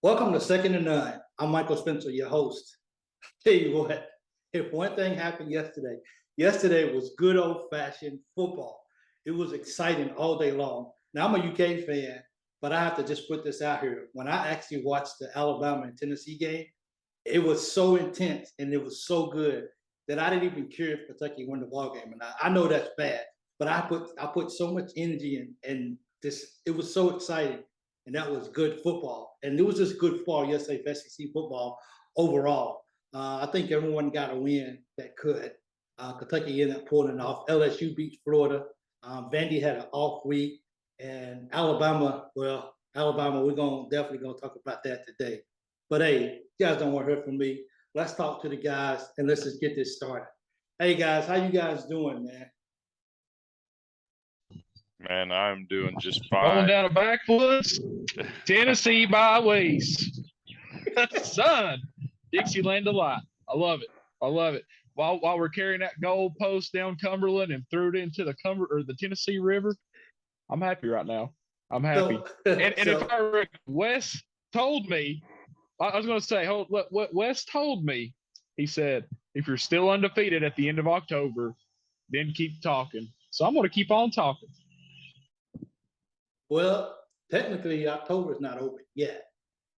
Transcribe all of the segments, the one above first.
Welcome to Second and None. I'm Michael Spencer, your host. Tell you what, if one thing happened yesterday was good old-fashioned football. It was exciting all day long. Now, I'm a UK fan, but I have to just put this out here. When I actually watched the Alabama and Tennessee game, it was so intense and it was so good that I didn't even care if Kentucky won the ball game or not. I know that's bad, but I put so much energy in this. It was so exciting, and that was good football. And it was just good football yesterday for SEC football overall. I think everyone got a win that could. Kentucky ended up pulling it off. LSU beat Florida. Vandy had an off week, and Alabama. Well, Alabama, we're definitely gonna talk about that today. But hey, you guys don't want to hear from me. Let's talk to the guys and let's just get this started. Hey guys, how you guys doing, man? Man, I'm doing just Going fine. down a backwoods, Tennessee byways. Son, Dixieland delight. I love it. I love it. While we're carrying that goal post down Cumberland and threw it into the Tennessee River, I'm happy right now. I'm happy. If Wes told me, I was going to say, what Wes told me, he said, if you're still undefeated at the end of October, then keep talking. So I'm going to keep on talking. Well, technically, October is not over yet.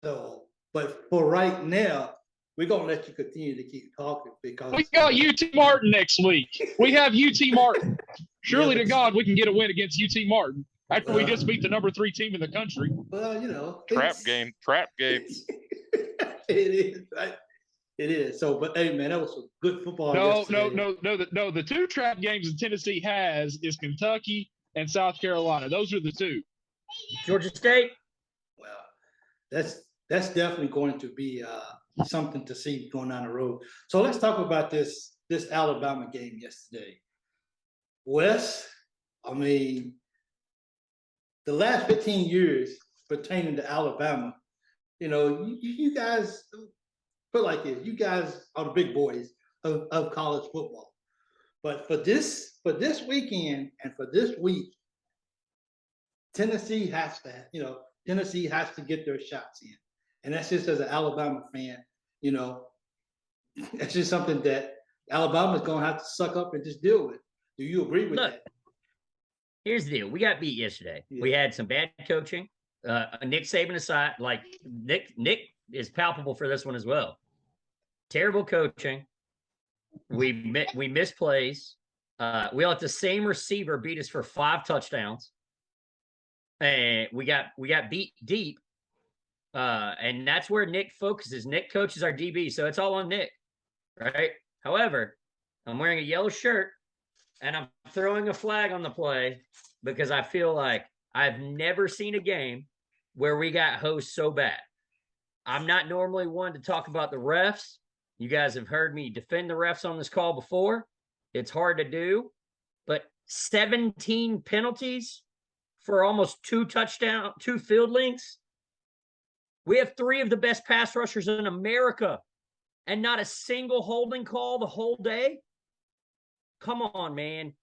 So, but for right now, we're gonna let you continue to keep talking because we got UT Martin next week. We have UT Martin. Surely to God, we can get a win against UT Martin after we just beat the number 3 team in the country. Well, you know, trap game. It is, right? It is. So, but hey, man, that was some good football. No. The 2 trap games that Tennessee has is Kentucky and South Carolina. Those are the 2. Georgia State. Well, that's definitely going to be something to see going down the road. So let's talk about this Alabama game yesterday. Wes, I mean, the last 15 years pertaining to Alabama, you know, you guys put it like this: you guys are the big boys of college football. But for this weekend and for this week, Tennessee has to get their shots in. And that's just as an Alabama fan, you know, that's just something that Alabama's going to have to suck up and just deal with. Do you agree with that? Here's the deal. We got beat yesterday. Yeah. We had some bad coaching. Nick Saban aside, like Nick is palpable for this one as well. Terrible coaching. We missed plays. We let the same receiver beat us for 5 touchdowns. And we got beat deep. And that's where Nick focuses. Nick coaches our DB, so it's all on Nick, right? However, I'm wearing a yellow shirt, and I'm throwing a flag on the play because I feel like I've never seen a game where we got hosed so bad. I'm not normally one to talk about the refs. You guys have heard me defend the refs on this call before. It's hard to do, but 17 penalties for almost 2 field links. We have 3 of the best pass rushers in America and not a single holding call the whole day. Come on, man.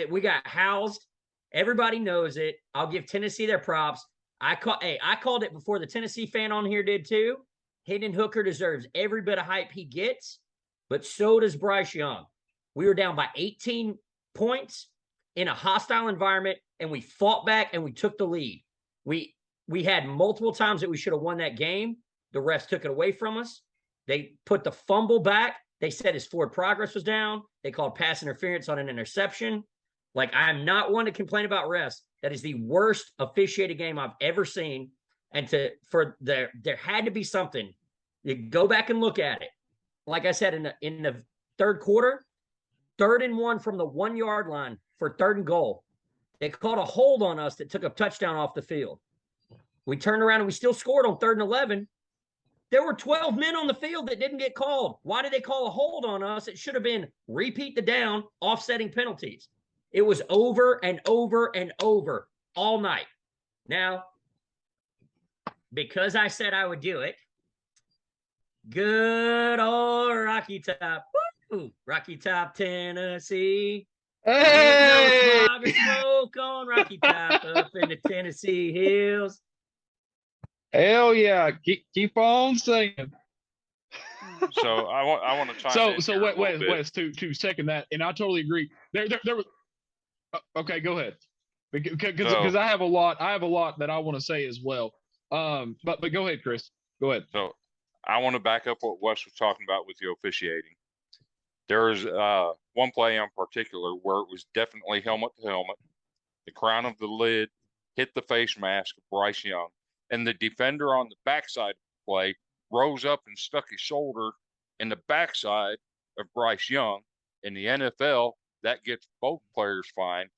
We got housed. Everybody knows it. I'll give Tennessee their props. I called it before the Tennessee fan on here did too. Hendon Hooker deserves every bit of hype he gets, but so does Bryce Young. We were down by 18 points in a hostile environment, and we fought back and we took the lead. We had multiple times that we should have won that game. The refs took it away from us. They put the fumble back. They said his forward progress was down. They called pass interference on an interception. Like, I'm not one to complain about refs. That is the worst officiated game I've ever seen. And there had to be something. You go back and look at it. Like I said, in the third quarter, 3rd and 1 from the 1-yard line for 3rd and goal. They called a hold on us that took a touchdown off the field. We turned around and we still scored on 3rd and 11. There were 12 men on the field that didn't get called. Why did they call a hold on us? It should have been repeat the down, offsetting penalties. It was over and over and over all night. Now, because I said I would do it, good old Rocky Top. Woo! Rocky Top, Tennessee. Hey! No smoke on Rocky Top up in the Tennessee hills. Hell yeah. Keep on saying. So I want to chime in So here a little bit. Wes, to second that, and I totally agree. There was okay, go ahead. Because So I have a lot that I want to say as well. But go ahead, Chris. Go ahead. so I want to back up what Wes was talking about with the officiating. There was one play in particular where it was definitely helmet to helmet. The crown of the lid hit the face mask of Bryce Young, and the defender on the backside of the play rose up and stuck his shoulder in the backside of Bryce Young. In the NFL, that gets both players fined,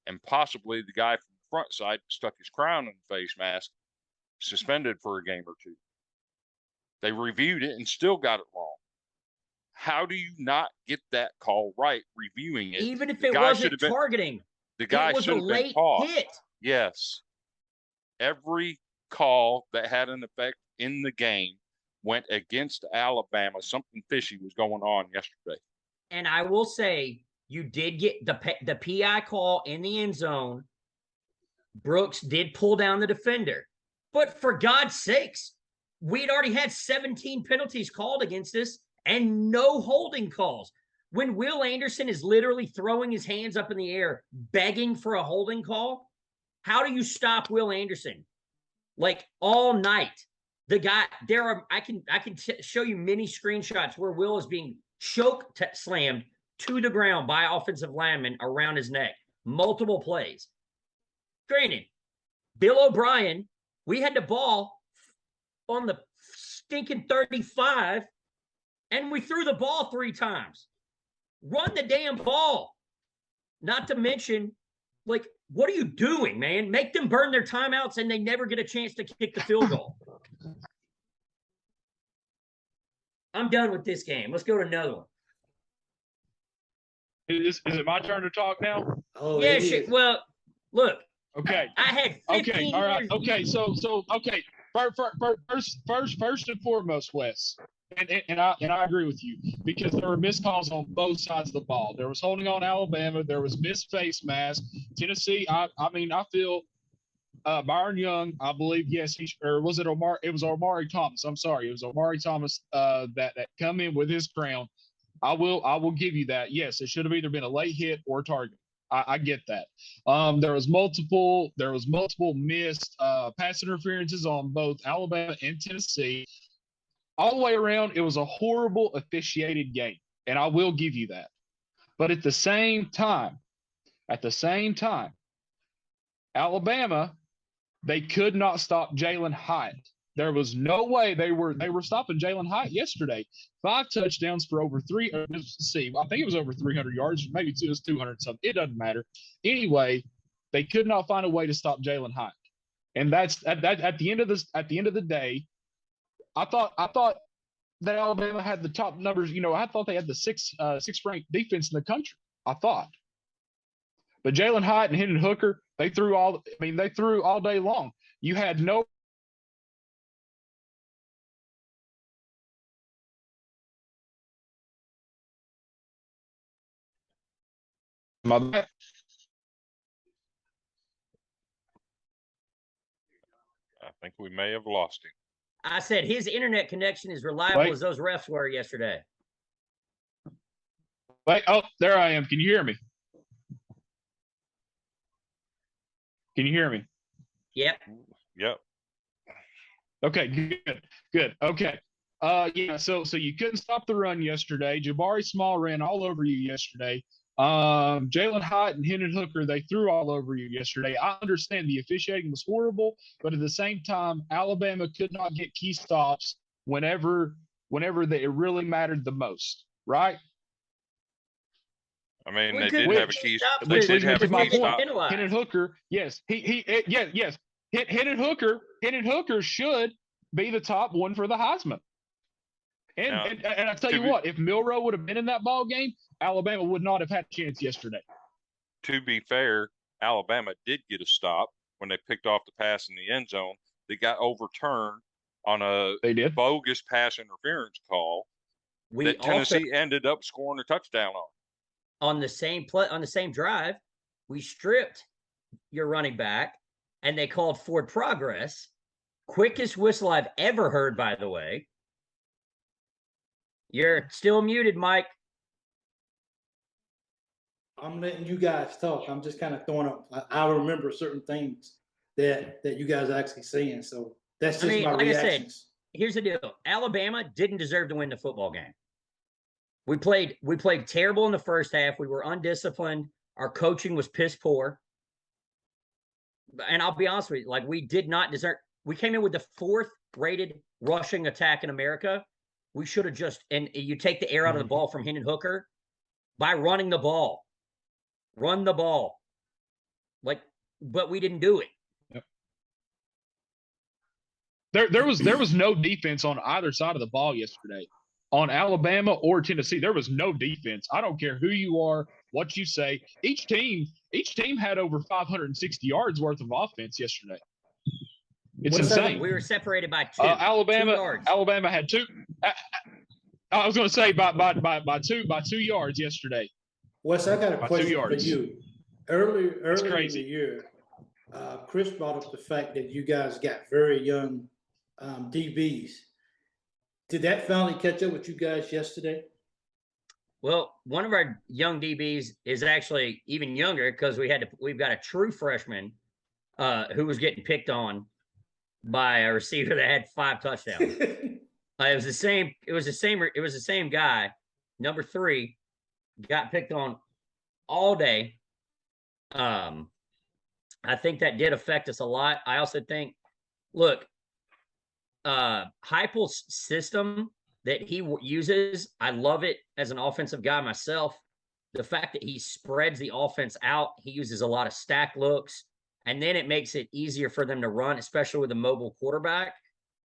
and possibly the guy from the front side stuck his crown in the face mask, suspended for a game or two. They reviewed it and still got it wrong. How do you not get that call right reviewing it? Even if The it guy wasn't should have been- targeting, The guy it was should a have been late tossed. hit. Yes. Every call that had an effect in the game went against Alabama. Something fishy was going on yesterday. And I will say, you did get the PI call in the end zone. Brooks did pull down the defender. But for God's sakes, we'd already had 17 penalties called against us and no holding calls. When Will Anderson is literally throwing his hands up in the air, begging for a holding call, how do you stop Will Anderson? Like all night, the guy I can show you many screenshots where Will is being slammed to the ground by offensive linemen around his neck, multiple plays. Granted, Bill O'Brien, we had the ball on the stinking 35, and we threw the ball 3 times. Run the damn ball. Not to mention, like, what are you doing, man? Make them burn their timeouts and they never get a chance to kick the field goal. I'm done with this game. Let's go to another one. Is it my turn to talk now? Oh, Yeah, it shit. is. Well, look, Okay. I had 15 Okay. All right. years- Okay. So okay. First and foremost, Wes, and I agree with you because there were missed calls on both sides of the ball. There was holding on Alabama. There was missed face mask. Tennessee. I feel Byron Young. I believe yes. Or was it Omar? It was Omari Thomas. I'm sorry. It was Omari Thomas that come in with his crown. I will give you that. Yes, it should have either been a late hit or a target. I get that. There was multiple missed pass interferences on both Alabama and Tennessee. All the way around, it was a horrible officiated game, and I will give you that. But at the same time, Alabama, they could not stop Jalen Hyatt. There was no way they were stopping Jalen Hyatt yesterday. 5 touchdowns for over 3. Let's see, I think it was over 300 yards. Maybe it was 200 something. It doesn't matter. Anyway, they could not find a way to stop Jalen Hyatt, and that's at the end of this. At the end of the day, I thought that Alabama had the top numbers. You know, I thought they had the sixth ranked defense in the country. I thought, but Jalen Hyatt and Hendon Hooker, they threw all day long. You had no. I think we may have lost him. I said his internet connection is reliable as those refs were yesterday. Wait, oh, there I am. Can you hear me? Can you hear me? Yep. Yep. Okay, good. Okay. Yeah, so you couldn't stop the run yesterday. Jabari Small ran all over you yesterday. Jalen Hyatt and Hendon Hooker, they threw all over you yesterday. I understand the officiating was horrible, but at the same time, Alabama could not get key stops whenever it really mattered the most, right? I mean, We they could did have a get key. stops They with- did have a with my key point. stop. Penalized. Hendon Hooker, yes, yes. Hendon Hooker should be the top one for the Heisman. And I tell you what, if Milroe would have been in that ball game, Alabama would not have had a chance yesterday. To be fair, Alabama did get a stop when they picked off the pass in the end zone. They got overturned on a bogus pass interference call that Tennessee ended up scoring a touchdown on the same drive. We stripped your running back, and they called forward progress. quickest whistle I've ever heard, by the way. You're still muted, Mike. I'm letting you guys talk. I'm just kind of throwing up. I remember certain things that you guys are actually saying. So that's just my like reactions. I said, here's the deal. Alabama didn't deserve to win the football game. We played terrible in the first half. We were undisciplined. Our coaching was piss poor. And I'll be honest with you, like, we did not deserve. We came in with the 4th rated rushing attack in America. We should have just, and you take the air out of the ball from Hendon Hooker by running the ball. Run the ball. Like, but we didn't do it. Yep. There was no defense on either side of the ball yesterday. On Alabama or Tennessee, there was no defense. I don't care who you are, what you say. Each team had over 560 yards worth of offense yesterday. It's insane. We were separated by 2. Alabama 2 yards. Alabama had 2. I was going to say by 2 yards yesterday. Wes, I got a question for you. Earlier in the year, Chris brought up the fact that you guys got very young DBs. Did that finally catch up with you guys yesterday? Well, one of our young DBs is actually even younger because we've got a true freshman who was getting picked on by a receiver that had 5 touchdowns. It was the same guy. Number 3 got picked on all day. I think that did affect us a lot. I also think, look, Heupel's system that he uses, I love it as an offensive guy myself. The fact that he spreads the offense out, he uses a lot of stack looks, and then it makes it easier for them to run, especially with a mobile quarterback,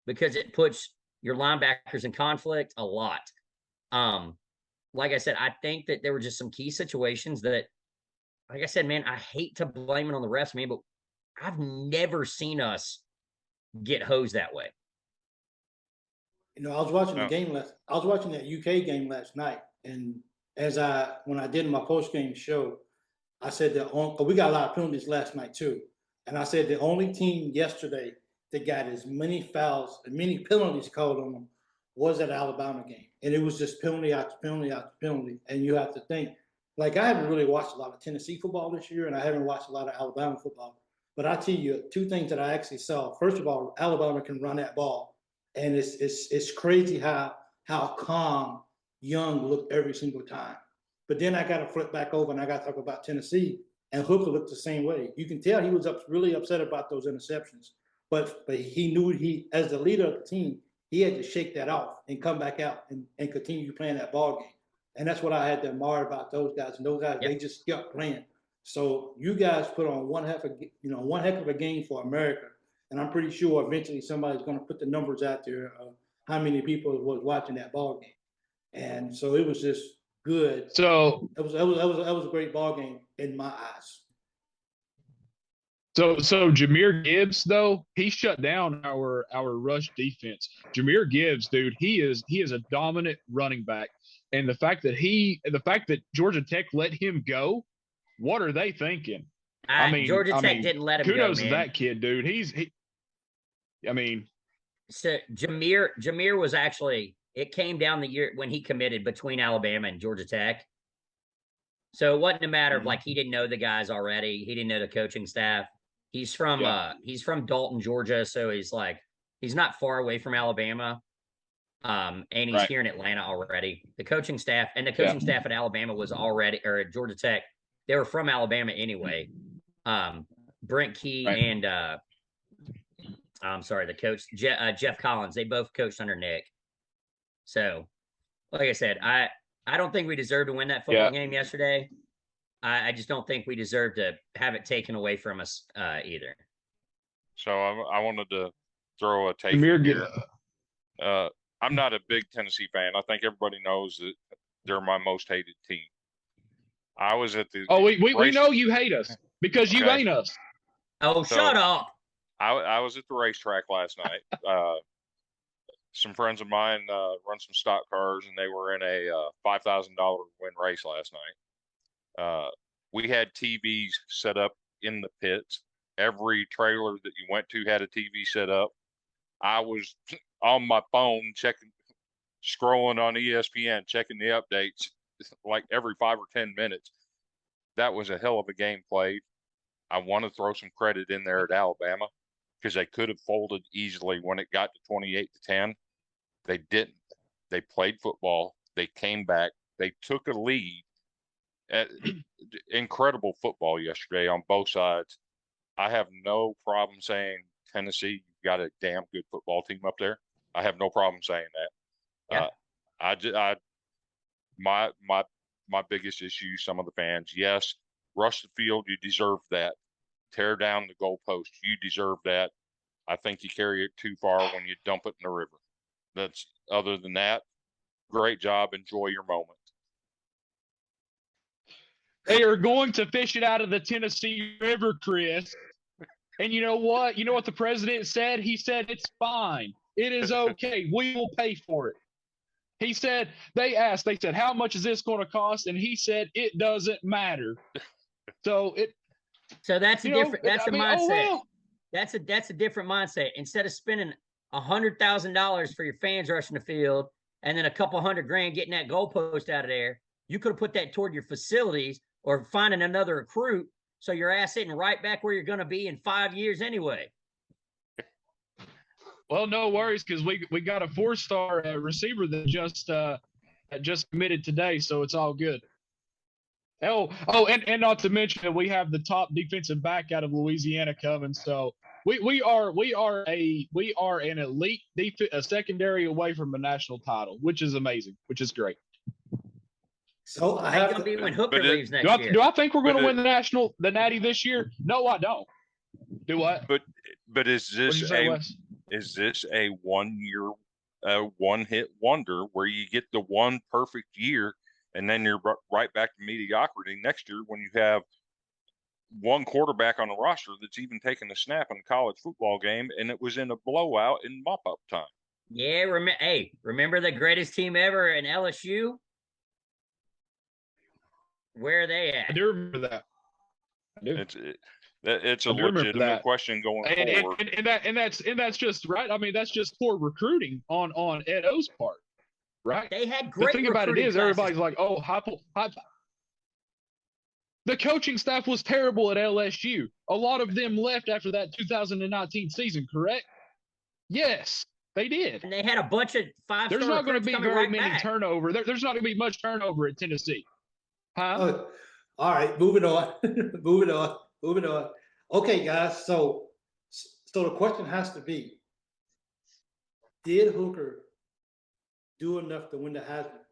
because it puts your linebackers in conflict a lot. Like I said, I think that there were just some key situations that, like I said, man, I hate to blame it on the refs, man, but I've never seen us get hosed that way. You know, I was watching that UK game last night, and when I did my post game show, I said we got a lot of penalties last night too, and I said the only team yesterday that got as many fouls and many penalties called on them was that Alabama game, and it was just penalty after penalty after penalty. And you have to think, like, I haven't really watched a lot of Tennessee football this year, and I haven't watched a lot of Alabama football, but I tell you 2 things that I actually saw. First of all, Alabama can run that ball. And it's crazy how calm Young looked every single time. But then I got to flip back over and I got to talk about Tennessee, and Hooker looked the same way. You can tell he was really upset about those interceptions, but he knew as the leader of the team, he had to shake that off and come back out and continue playing that ball game. And that's what I had to admire about those guys. And those guys, They just kept playing. So you guys put on one heck of a game for America. And I'm pretty sure eventually somebody's going to put the numbers out there of how many people was watching that ball game. And so it was just good. So that was a great ball game in my eyes. So Jahmyr Gibbs, though, he shut down our rush defense. Jahmyr Gibbs, dude, he is a dominant running back. And the fact that Georgia Tech let him go, what are they thinking? Georgia Tech didn't let him go. Kudos to that kid, dude. So Jahmyr was actually, it came down the year when he committed between Alabama and Georgia Tech. So it wasn't a matter of like he didn't know the guys already. He didn't know the coaching staff. He's from Dalton, Georgia, so he's not far away from Alabama. And he's here in Atlanta already. The coaching staff at Alabama was already, or at Georgia Tech, they were from Alabama anyway. Brent Key and I'm sorry, the coach Jeff Collins. They both coached under Nick. So, like I said, I don't think we deserved to win that football game yesterday. I just don't think we deserve to have it taken away from us either. So I wanted to throw a take here. I'm not a big Tennessee fan. I think everybody knows that they're my most hated team. I was at the we know you hate us because you ain't us. Oh, so, shut up. I was at the racetrack last night. Some friends of mine run some stock cars, and they were in a $5,000 win race last night. We had TVs set up in the pits. Every trailer that you went to had a TV set up. I was on my phone scrolling on ESPN, checking the updates like every 5 or 10 minutes. That was a hell of a game played. I want to throw some credit in there at Alabama because they could have folded easily when it got to 28-10. They didn't. They played football. They came back. They took a lead. Incredible football yesterday on both sides. I have no problem saying Tennessee, you've got a damn good football team up there. I have no problem saying that. Yeah. My biggest issue, some of the fans, yes, rush the field, you deserve that. Tear down the goalpost, you deserve that. I think you carry it too far when you dump it in the river. That's other than that, great job. Enjoy your moment. They are going to fish it out of the Tennessee River, Chris. And you know what? You know what the president said? He said, it's fine. It is okay. We will pay for it. He said, they said, how much is this going to cost? And he said, it doesn't matter. So that's a different, that's a mindset. Oh, well. That's a different mindset. Instead of spending $100,000 for your fans rushing the field and then a couple $100,000 getting that goalpost out of there, you could have put that toward your facilities or finding another recruit. So your ass sitting right back where you're going to be in 5 years anyway. Well, no worries, because we got a 4-star receiver that just committed today, so it's all good. And not to mention that we have the top defensive back out of Louisiana coming, so we are an elite a secondary away from a national title, which is amazing, which is great. So I Ain't have gonna to, be when Hooker leaves next year. Do I think we're going to win the Natty this year? No, I don't. Do what? But is this a 1 year, one hit wonder where you get the one perfect year and then you're right back to mediocrity next year when you have one quarterback on the roster that's even taken a snap in a college football game and it was in a blowout in mop-up time? Yeah, remember the greatest team ever in LSU? Where are they at? I do remember that. I do. It's a legitimate question going forward. And that's just right. I mean, that's just poor recruiting on Ed O's part, right? They had great. The thing about it is, everybody's like, "Oh, the coaching staff was terrible at LSU. A lot of them left after that 2019 season, correct? Yes, they did. And they had a bunch of 5-star. There's not going to be very many turnover. There's not going to be much turnover at Tennessee. Huh? All right, moving on. moving on. Okay, guys. So the question has to be: did Hooker do enough to win the Heisman,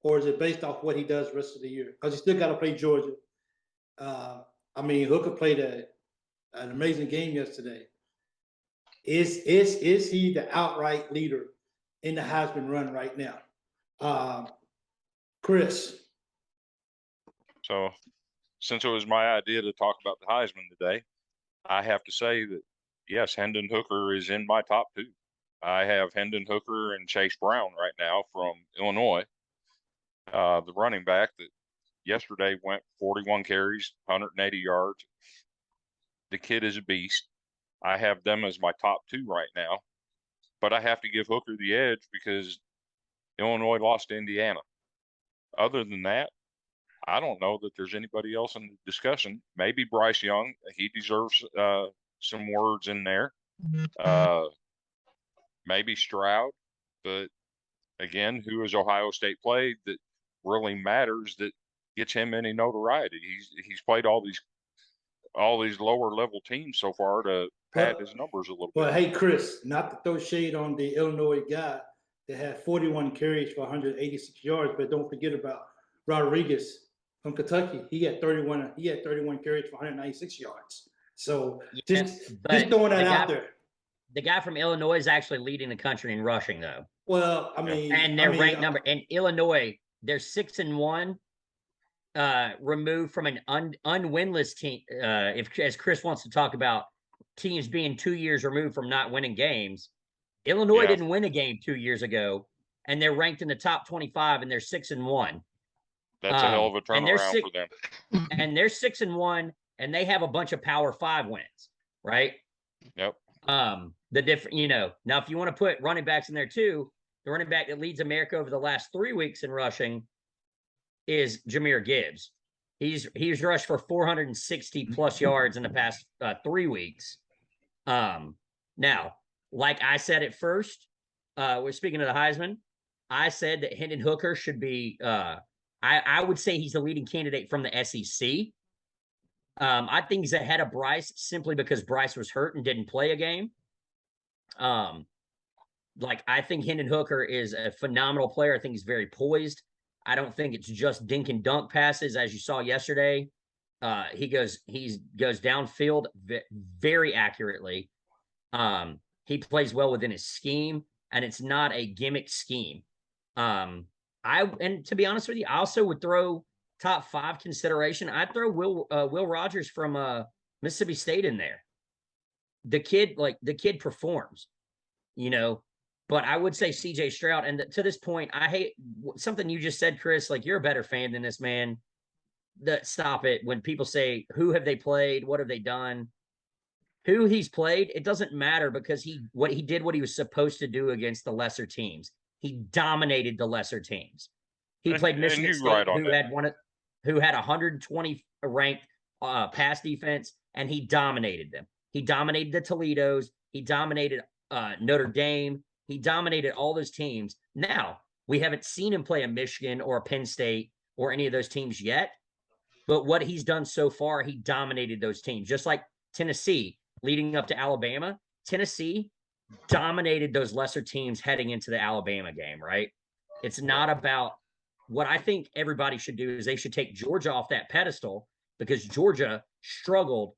or is it based off what he does the rest of the year? Because he still got to play Georgia. I mean, Hooker played an amazing game yesterday. Is he the outright leader in the Heisman run right now? Chris. So since it was my idea to talk about the Heisman today, I have to say that, yes, Hendon Hooker is in my top 2. I have Hendon Hooker and Chase Brown right now from Illinois, the running back that yesterday went 41 carries, 180 yards. The kid is a beast. I have them as my top 2 right now, but I have to give Hooker the edge because Illinois lost to Indiana. Other than that, I don't know that there's anybody else in the discussion. Maybe Bryce Young. He deserves some words in there. Maybe Stroud. But again, who has Ohio State played that really matters that gets him any notoriety? He's played all these lower level teams so far to pad his numbers a little bit. Well, hey, Chris, not to throw shade on the Illinois guy that had 41 carries for 186 yards, but don't forget about Rodriguez from Kentucky. He had 31 carries for 196 yards. So just throwing that out there. The guy from Illinois is actually leading the country in rushing, though. Well, I mean, and they're ranked number. In Illinois, they're 6-1, removed from an unwinless team. As Chris wants to talk about teams being 2 years removed from not winning games, Illinois didn't win a game 2 years ago, and they're ranked in the top 25, and they're 6-1. That's a hell of a turnaround for them. And they're 6-1, and they have a bunch of Power 5 wins, right? Yep. the different, now if you want to put running backs in there too, the running back that leads America over the last 3 weeks in rushing is Jahmyr Gibbs. He's rushed for 460 plus yards in the past 3 weeks. Now, like I said at first, we're speaking of the Heisman. I said that Hendon Hooker should be. I would say he's the leading candidate from the SEC. I think he's ahead of Bryce simply because Bryce was hurt and didn't play a game. I think Hendon Hooker is a phenomenal player. I think he's very poised. I don't think it's just dink and dunk passes, as you saw yesterday. He goes downfield very accurately. He plays well within his scheme, and it's not a gimmick scheme. And to be honest with you, I also would throw top 5 consideration. I'd throw Will Rogers from Mississippi State in there. The kid performs, but I would say CJ Stroud. And to this point, I hate something you just said, Chris. Like, you're a better fan than this man. Stop it. When people say, who have they played? What have they done? Who he's played, it doesn't matter because he did what he was supposed to do against the lesser teams. He dominated the lesser teams. He played Michigan State, who had 120 ranked pass defense, and he dominated them. He dominated the Toledos. He dominated Notre Dame. He dominated all those teams. Now, we haven't seen him play a Michigan or a Penn State or any of those teams yet. But what he's done so far, he dominated those teams. Just like Tennessee, leading up to Alabama, Tennessee dominated those lesser teams heading into the Alabama game, right? It's not about what I think everybody should do is they should take Georgia off that pedestal because Georgia struggled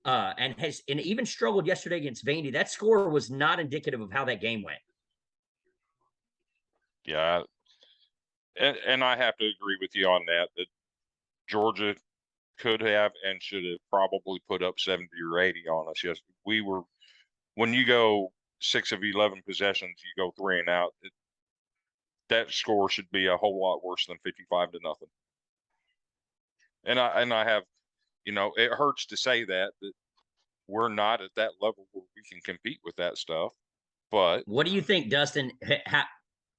and even struggled yesterday against Vandy. That score was not indicative of how that game went. Yeah. And I have to agree with you on that Georgia could have and should have probably put up 70 or 80 on us. Yes, when you go 6 of 11 possessions, you go 3 and out. That score should be a whole lot worse than 55-0. And I have, it hurts to say that we're not at that level where we can compete with that stuff. But what do you think, Dustin?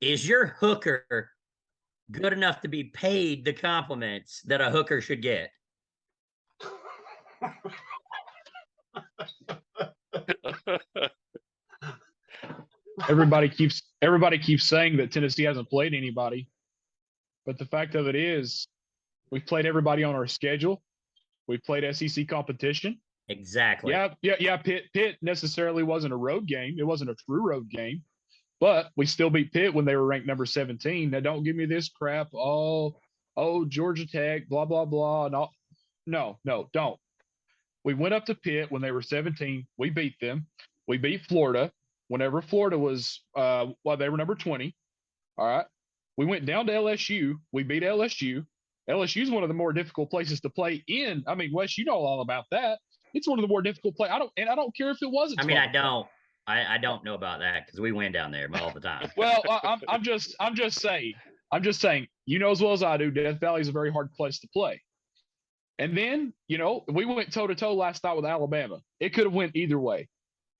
Is your hooker good enough to be paid the compliments that a hooker should get? Everybody keeps saying that Tennessee hasn't played anybody, but the fact of it is, we've played everybody on our schedule. We played SEC competition. Exactly. Yeah. Pitt necessarily wasn't a road game. It wasn't a true road game, but we still beat Pitt when they were ranked number 17. Now, don't give me this crap. Oh, Georgia Tech, blah blah blah. No, don't. We went up to Pitt when they were 17. We beat them. We beat Florida whenever Florida was, they were number 20. All right. We went down to LSU. We beat LSU. LSU is one of the more difficult places to play in. I mean, Wes, you know all about that. It's one of the more difficult plays. I don't care if it wasn't. I don't know about that because we win down there all the time. Well, I'm just saying. You know as well as I do, Death Valley is a very hard place to play. And then, we went toe-to-toe last night with Alabama. It could have went either way.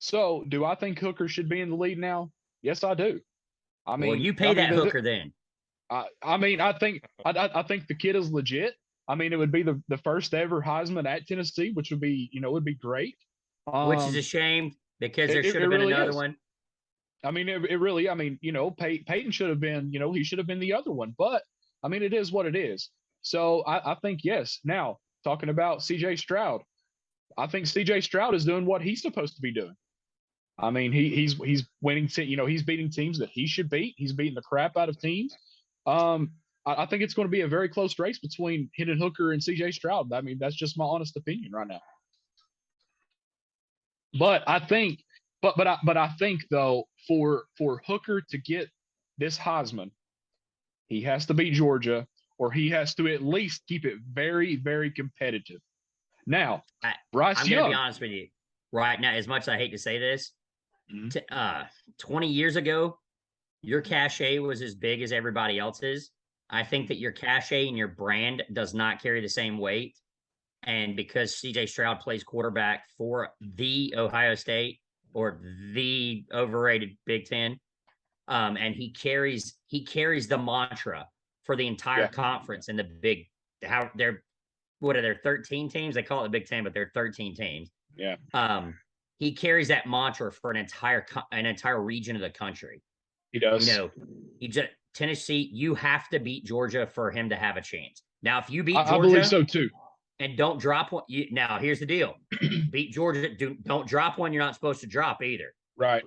So, do I think Hooker should be in the lead now? Yes, I do. I mean, well, you pay that Hooker then. I think the kid is legit. I mean, it would be the first ever Heisman at Tennessee, which would be, would be great. Which is a shame because there should have been another one. I mean, Peyton should have been, he should have been the other one. But, I mean, it is what it is. So, I think, yes. Now, talking about C.J. Stroud, I think C.J. Stroud is doing what he's supposed to be doing. I mean, he's winning, he's beating teams that he should beat. He's beating the crap out of teams. I think it's going to be a very close race between Hendon Hooker and C.J. Stroud. I mean, that's just my honest opinion right now. But I think, I think though, for Hooker to get this Heisman, he has to beat Georgia, or he has to at least keep it very, very competitive. Now, Bryce Young. I'm going to be honest with you right now. As much as I hate to say this, 20 years ago, your cachet was as big as everybody else's. I think that your cachet and your brand does not carry the same weight. And because CJ Stroud plays quarterback for the Ohio State, or the overrated Big Ten. And he carries the mantra for the entire conference and what are there 13 teams? They call it the Big Ten, but they're 13 teams. Yeah. He carries that mantra for an entire region of the country. He does. Tennessee, you have to beat Georgia for him to have a chance. Now, if you beat Georgia, I believe so too. And don't drop one. Now, here's the deal: beat Georgia. Don't drop one you're not supposed to drop either. Right.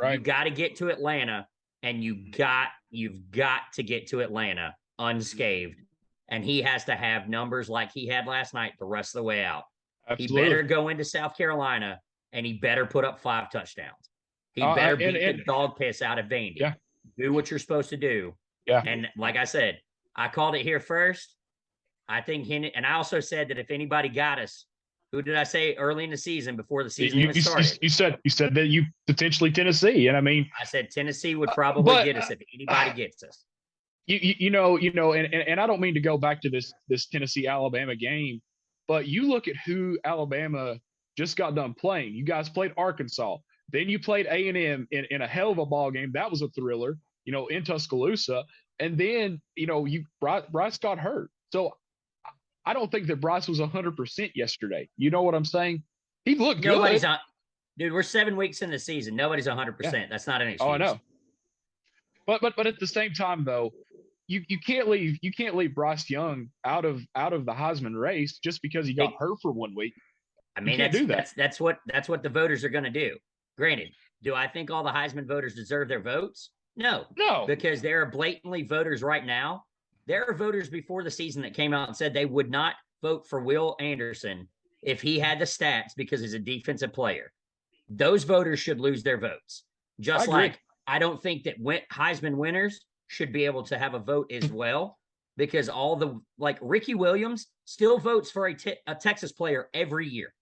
You got to get to Atlanta, and you've got to get to Atlanta unscathed. And he has to have numbers like he had last night the rest of the way out. Absolutely. He better go into South Carolina, and he better put up 5 touchdowns. He better beat the dog piss out of Vandy. Yeah. Do what you're supposed to do. Yeah. And like I said, I called it here first. I think and I also said that if anybody got us, who did I say early in the season before the season even started? You said that you potentially Tennessee, and I mean, I said Tennessee would probably get us if anybody gets us. You know, and I don't mean to go back to this Tennessee Alabama game, but you look at who Alabama just got done playing. You guys played Arkansas, then you played A&M in a hell of a ball game. That was a thriller, in Tuscaloosa, and then Bryce got hurt. So I don't think that Bryce was 100% yesterday. You know what I'm saying? He looked good. Dude, we're 7 weeks in the season. Nobody's 100%. Yeah. That's not an excuse. Oh, I know. But at the same time, though, you can't leave Bryce Young out of the Heisman race just because he got hurt for 1 week. I mean, that's what the voters are going to do. Granted, do I think all the Heisman voters deserve their votes? No, because there are blatantly voters right now. There are voters before the season that came out and said they would not vote for Will Anderson if he had the stats because he's a defensive player. Those voters should lose their votes. Just like I don't think that Heisman winners should be able to have a vote as well, because Ricky Williams still votes for a Texas player every year.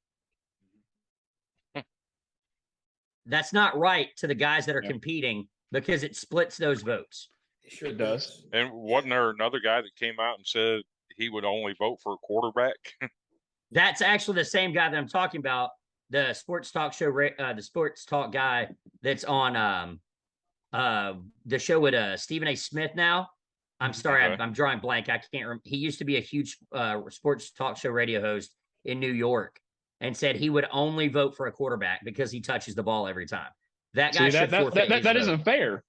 That's not right to the guys that are competing because it splits those votes. It sure does. And wasn't there another guy that came out and said he would only vote for a quarterback? That's actually the same guy that I'm talking about, the sports talk show, the sports talk guy that's on the show with Stephen A. Smith now. I'm sorry, I'm drawing blank. I can't remember. He used to be a huge sports talk show radio host in New York and said he would only vote for a quarterback because he touches the ball every time. That guy that isn't fair.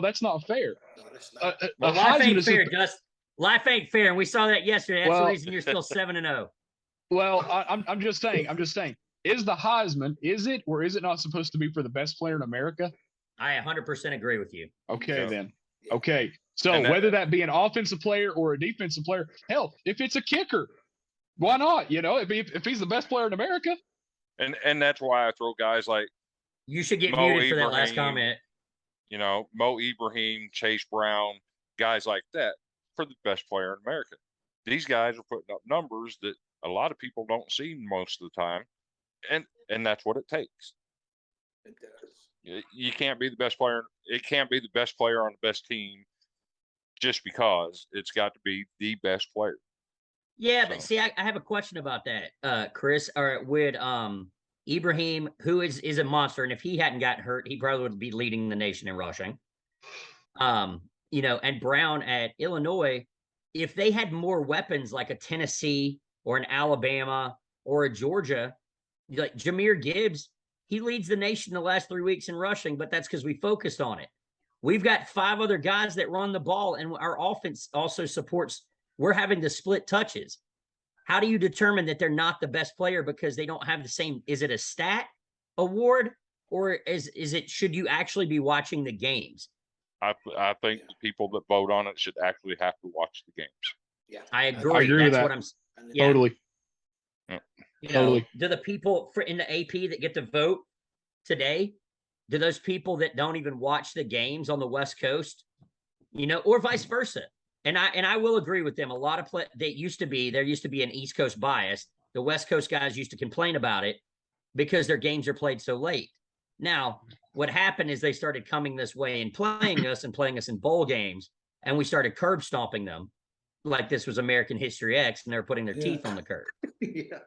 That's not fair. No, that's not. Life ain't fair, Dust. Life ain't fair, and we saw that yesterday. That's the reason you're still 7-0. Well, I'm just saying. Is the Heisman, is it or is it not supposed to be for the best player in America? I 100% agree with you. Okay, then. Okay. So whether that be an offensive player or a defensive player, hell, if it's a kicker, why not? If he's the best player in America. And that's why I throw guys like you should get muted for that last comment. Mo Ibrahim, Chase Brown, guys like that for the best player in America. These guys are putting up numbers that a lot of people don't see most of the time. And that's what it takes. It does. You can't be the best player. It can't be the best player on the best team just because. It's got to be the best player. Yeah, but see, I have a question about that, Chris. Or would Ibrahim, who is a monster, and if he hadn't gotten hurt, he probably would be leading the nation in rushing. And Brown at Illinois, if they had more weapons like a Tennessee or an Alabama or a Georgia, like Jahmyr Gibbs, he leads the nation the last 3 weeks in rushing, but that's because we focused on it. We've got 5 other guys that run the ball, and our offense also supports. We're having to split touches. How do you determine that they're not the best player because they don't have the same? Is it a stat award, or is it? Should you actually be watching the games? I think the people that vote on it should actually have to watch the games. Yeah, I agree. I agree That's with that. what I'm. Yeah. Totally. Totally. Do the people in the AP that get to vote today, do those people that don't even watch the games on the West Coast, or vice versa? And I will agree with them. A lot of there used to be an East Coast bias. The West Coast guys used to complain about it because their games are played so late. Now, what happened is they started coming this way and playing us in bowl games, and we started curb stomping them like this was American History X, and they were putting their teeth on the curb. Yeah.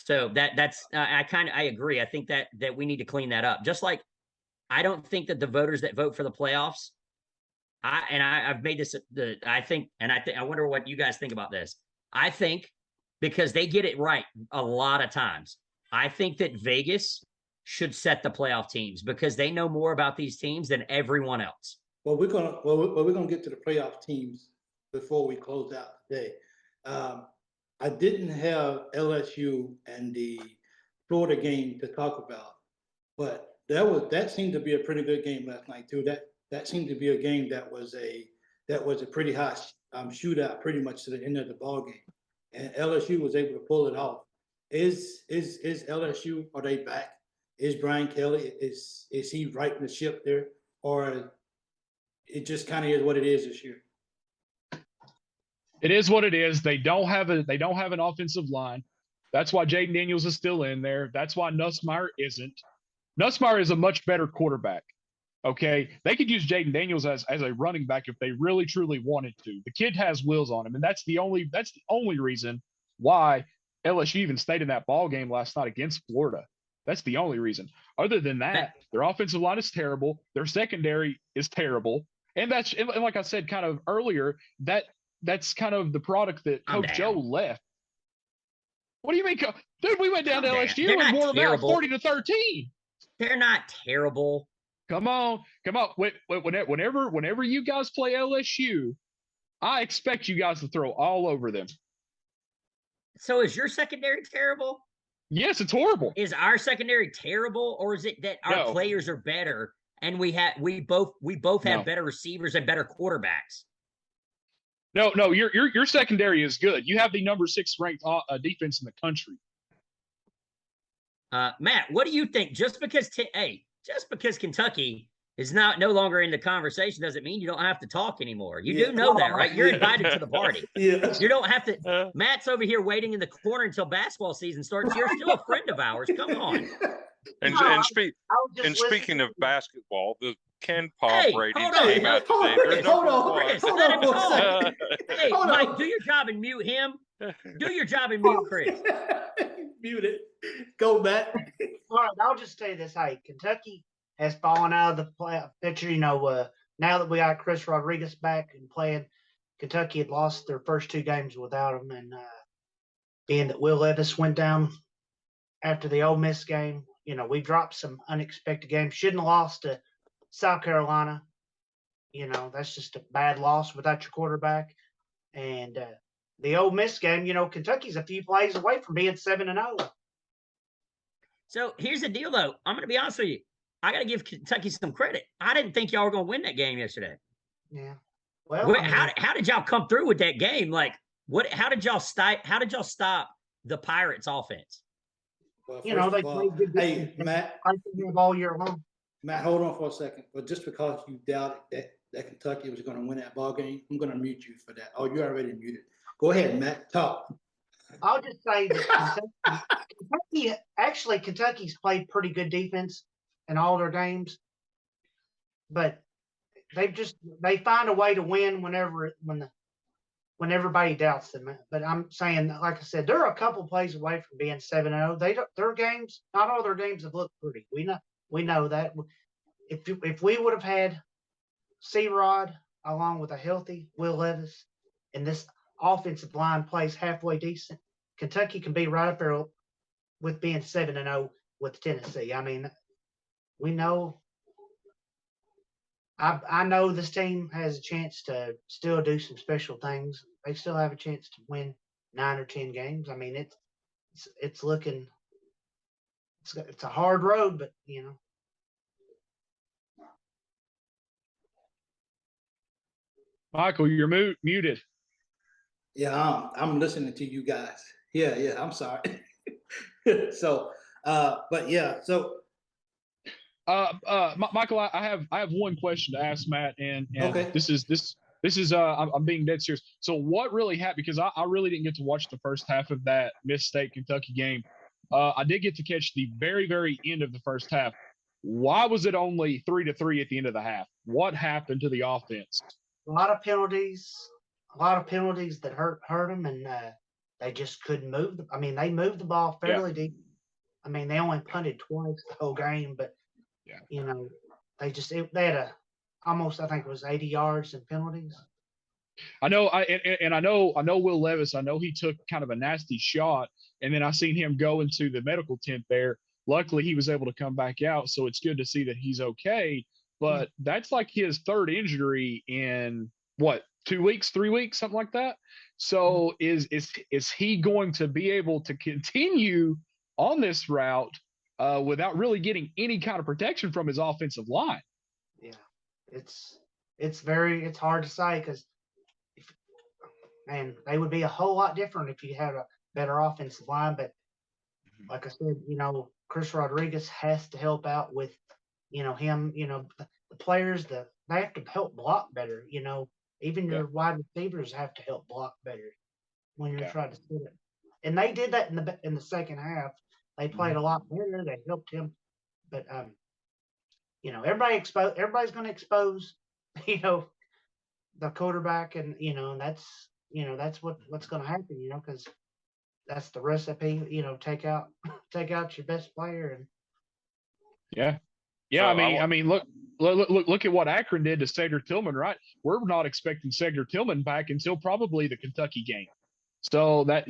So that's I agree. I think that we need to clean that up. Just like I don't think that the voters that vote for the playoffs, I've made this I wonder what you guys think about this. I think because they get it right a lot of times. I think that Vegas should set the playoff teams because they know more about these teams than everyone else. Well, we're gonna get to the playoff teams before we close out today. I didn't have LSU and the Florida game to talk about, but that seemed to be a pretty good game last night too. That seemed to be a game that was a pretty high shootout, pretty much to the end of the ball game, and LSU was able to pull it off. Is LSU? Are they back? Is Brian Kelly? Is he righting the ship there, or it just kind of is what it is this year? It is what it is. They don't have an offensive line. That's why Jaden Daniels is still in there. That's why Nussmeier isn't. Nussmeier is a much better quarterback. Okay. They could use Jaden Daniels as a running back if they really truly wanted to. The kid has wheels on him, and that's the only reason why LSU even stayed in that ball game last night against Florida. That's the only reason. Other than that, their offensive line is terrible. Their secondary is terrible. And like I said kind of earlier, that's kind of the product that Coach Joe left. What do you mean? Dude, we went down to LSU and wore them out 40-13. They're not terrible. Come on. Whenever you guys play LSU, I expect you guys to throw all over them. So is your secondary terrible? Yes, it's horrible. Is our secondary terrible, or is it that our players are better and we both have better receivers and better quarterbacks? No, your secondary is good. You have the number 6 ranked defense in the country. Matt, what do you think? Just because Kentucky is no longer in the conversation doesn't mean you don't have to talk anymore. You do know that, right? You're invited to the party. Yeah. You don't have to. Matt's over here waiting in the corner until basketball season starts. You're still a friend of ours. Come on. Speaking of basketball, the Ken Pop ratings came out today. Hold on. Hey, Mike, do your job and mute him. Do your job and mute Chris. Mute it. Go, Matt. All right, I'll just say this. Hey, Kentucky has fallen out of the playoff picture. Now that we got Chris Rodriguez back and playing, Kentucky had lost their first 2 games without him. And being that Will Levis went down after the Ole Miss game, we dropped some unexpected games. Shouldn't have lost to South Carolina. That's just a bad loss without your quarterback. And the Ole Miss game, Kentucky's a few plays away from being 7-0. So here's the deal, though. I'm going to be honest with you. I got to give Kentucky some credit. I didn't think y'all were going to win that game yesterday. Yeah. Well, how did y'all come through with that game? Like, how did y'all stop the Pirates' offense? Well, they played good. Hey, Matt. I think all year long. Matt, hold on for a second. But just because you doubted that Kentucky was going to win that ball game, I'm going to mute you for that. Oh, you already muted. Go ahead, Matt. Talk. I'll just say that Kentucky's played pretty good defense in all their games, but they find a way to win when everybody doubts them. But I'm saying, like I said, they're a couple plays away from being 7-0. Their games, not all their games have looked pretty. We know that. If we would have had C-Rod along with a healthy Will Levis and this offensive line plays halfway decent, Kentucky can be right up there with being 7-0 with Tennessee. I mean, we know. I know this team has a chance to still do some special things. They still have a chance to win 9 or 10 games. I mean, it's looking. It's a hard road, but Michael, you're muted. Yeah, I'm listening to you guys. Yeah, I'm sorry. So, but yeah, so. Michael, I have one question to ask Matt, and okay. This is I'm being dead serious. So what really happened? Because I really didn't get to watch the first half of that Miss State Kentucky game. I did get to catch the very, very end of the first half. Why was it only 3-3 at the end of the half? What happened to the offense? A lot of penalties that hurt them, and they just couldn't move. I mean, they moved the ball fairly deep. I mean, they only punted twice the whole game, but you know, they had almost, I think it was 80 yards in penalties. I know, I know Will Levis. I know he took kind of a nasty shot, and then I seen him go into the medical tent there. Luckily, he was able to come back out, so it's good to see that he's okay. But that's like his third injury in what, 2 weeks, 3 weeks, something like that. So is he going to be able to continue on this route without really getting any kind of protection from his offensive line? Yeah, it's hard to say because, man, they would be a whole lot different if you had a better offensive line. But like I said, you know, Chris Rodriguez has to help out with, you know, him, you know, the players, they have to help block better, you know, even your wide receivers have to help block better when you're trying to sit it. And they did that in the second half. They played a lot better. They helped him. But, you know, everybody's going to expose, you know, the quarterback, and, you know, that's what's going to happen, you know, because that's the recipe, you know, take out your best player. And yeah. So I mean, look at what Akron did to Cedric Tillman, right? We're not expecting Cedric Tillman back until probably the Kentucky game. So that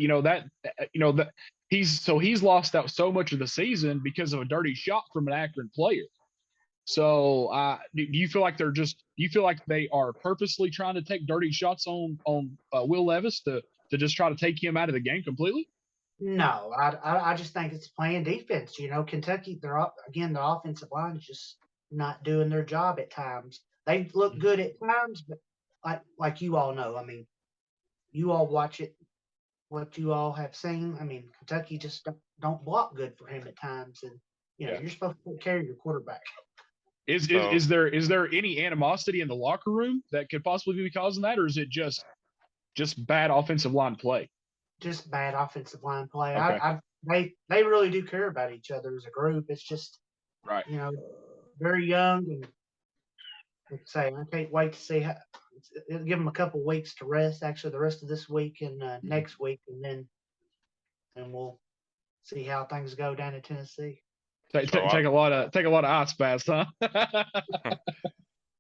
he's lost out so much of the season because of a dirty shot from an Akron player. So do you feel like they are purposely trying to take dirty shots on Will Levis to just try to take him out of the game completely? no, I just think it's playing defense. You know, Kentucky, the offensive line is just not doing their job at times. They look good at times, but like you all know, I mean, you all watch it, what you all have seen. I mean, Kentucky just don't block good for him at times, and you know, you're supposed to take care of your quarterback. Is there any animosity in the locker room that could possibly be causing that, or is it just bad offensive line play? Just bad offensive line play. Okay. They really do care about each other as a group. It's just, Right. you know, very young, and like I say, I can't wait to see how. It'll give them a couple weeks to rest. Actually, the rest of this week and next week, and we'll see how things go down in Tennessee. Take a lot of ice baths, huh?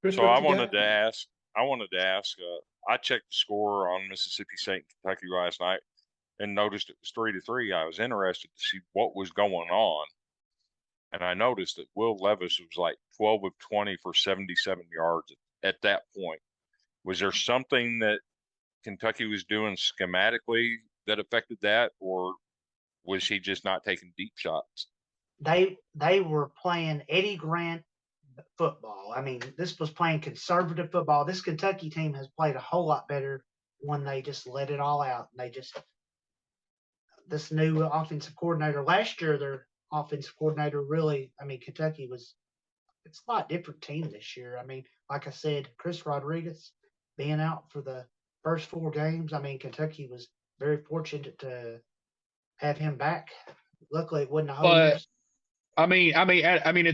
Chris, So what I you wanted got? to ask. I checked the score on Mississippi State and Kentucky last night and noticed it was 3-3. I was interested to see what was going on, and I noticed that Will Levis was like 12 of 20 for 77 yards at that point. Was there something that Kentucky was doing schematically that affected that, or was he just not taking deep shots? They were playing Eddie Grant football. I mean, this was playing conservative football. This Kentucky team has played a whole lot better when they just let it all out. This new offensive coordinator, last year, their offensive coordinator really, I mean, it's a lot different team this year. I mean, like I said, Chris Rodriguez being out for the first 4 games. I mean, Kentucky was very fortunate to have him back. Luckily, it wasn't a whole year. I mean, at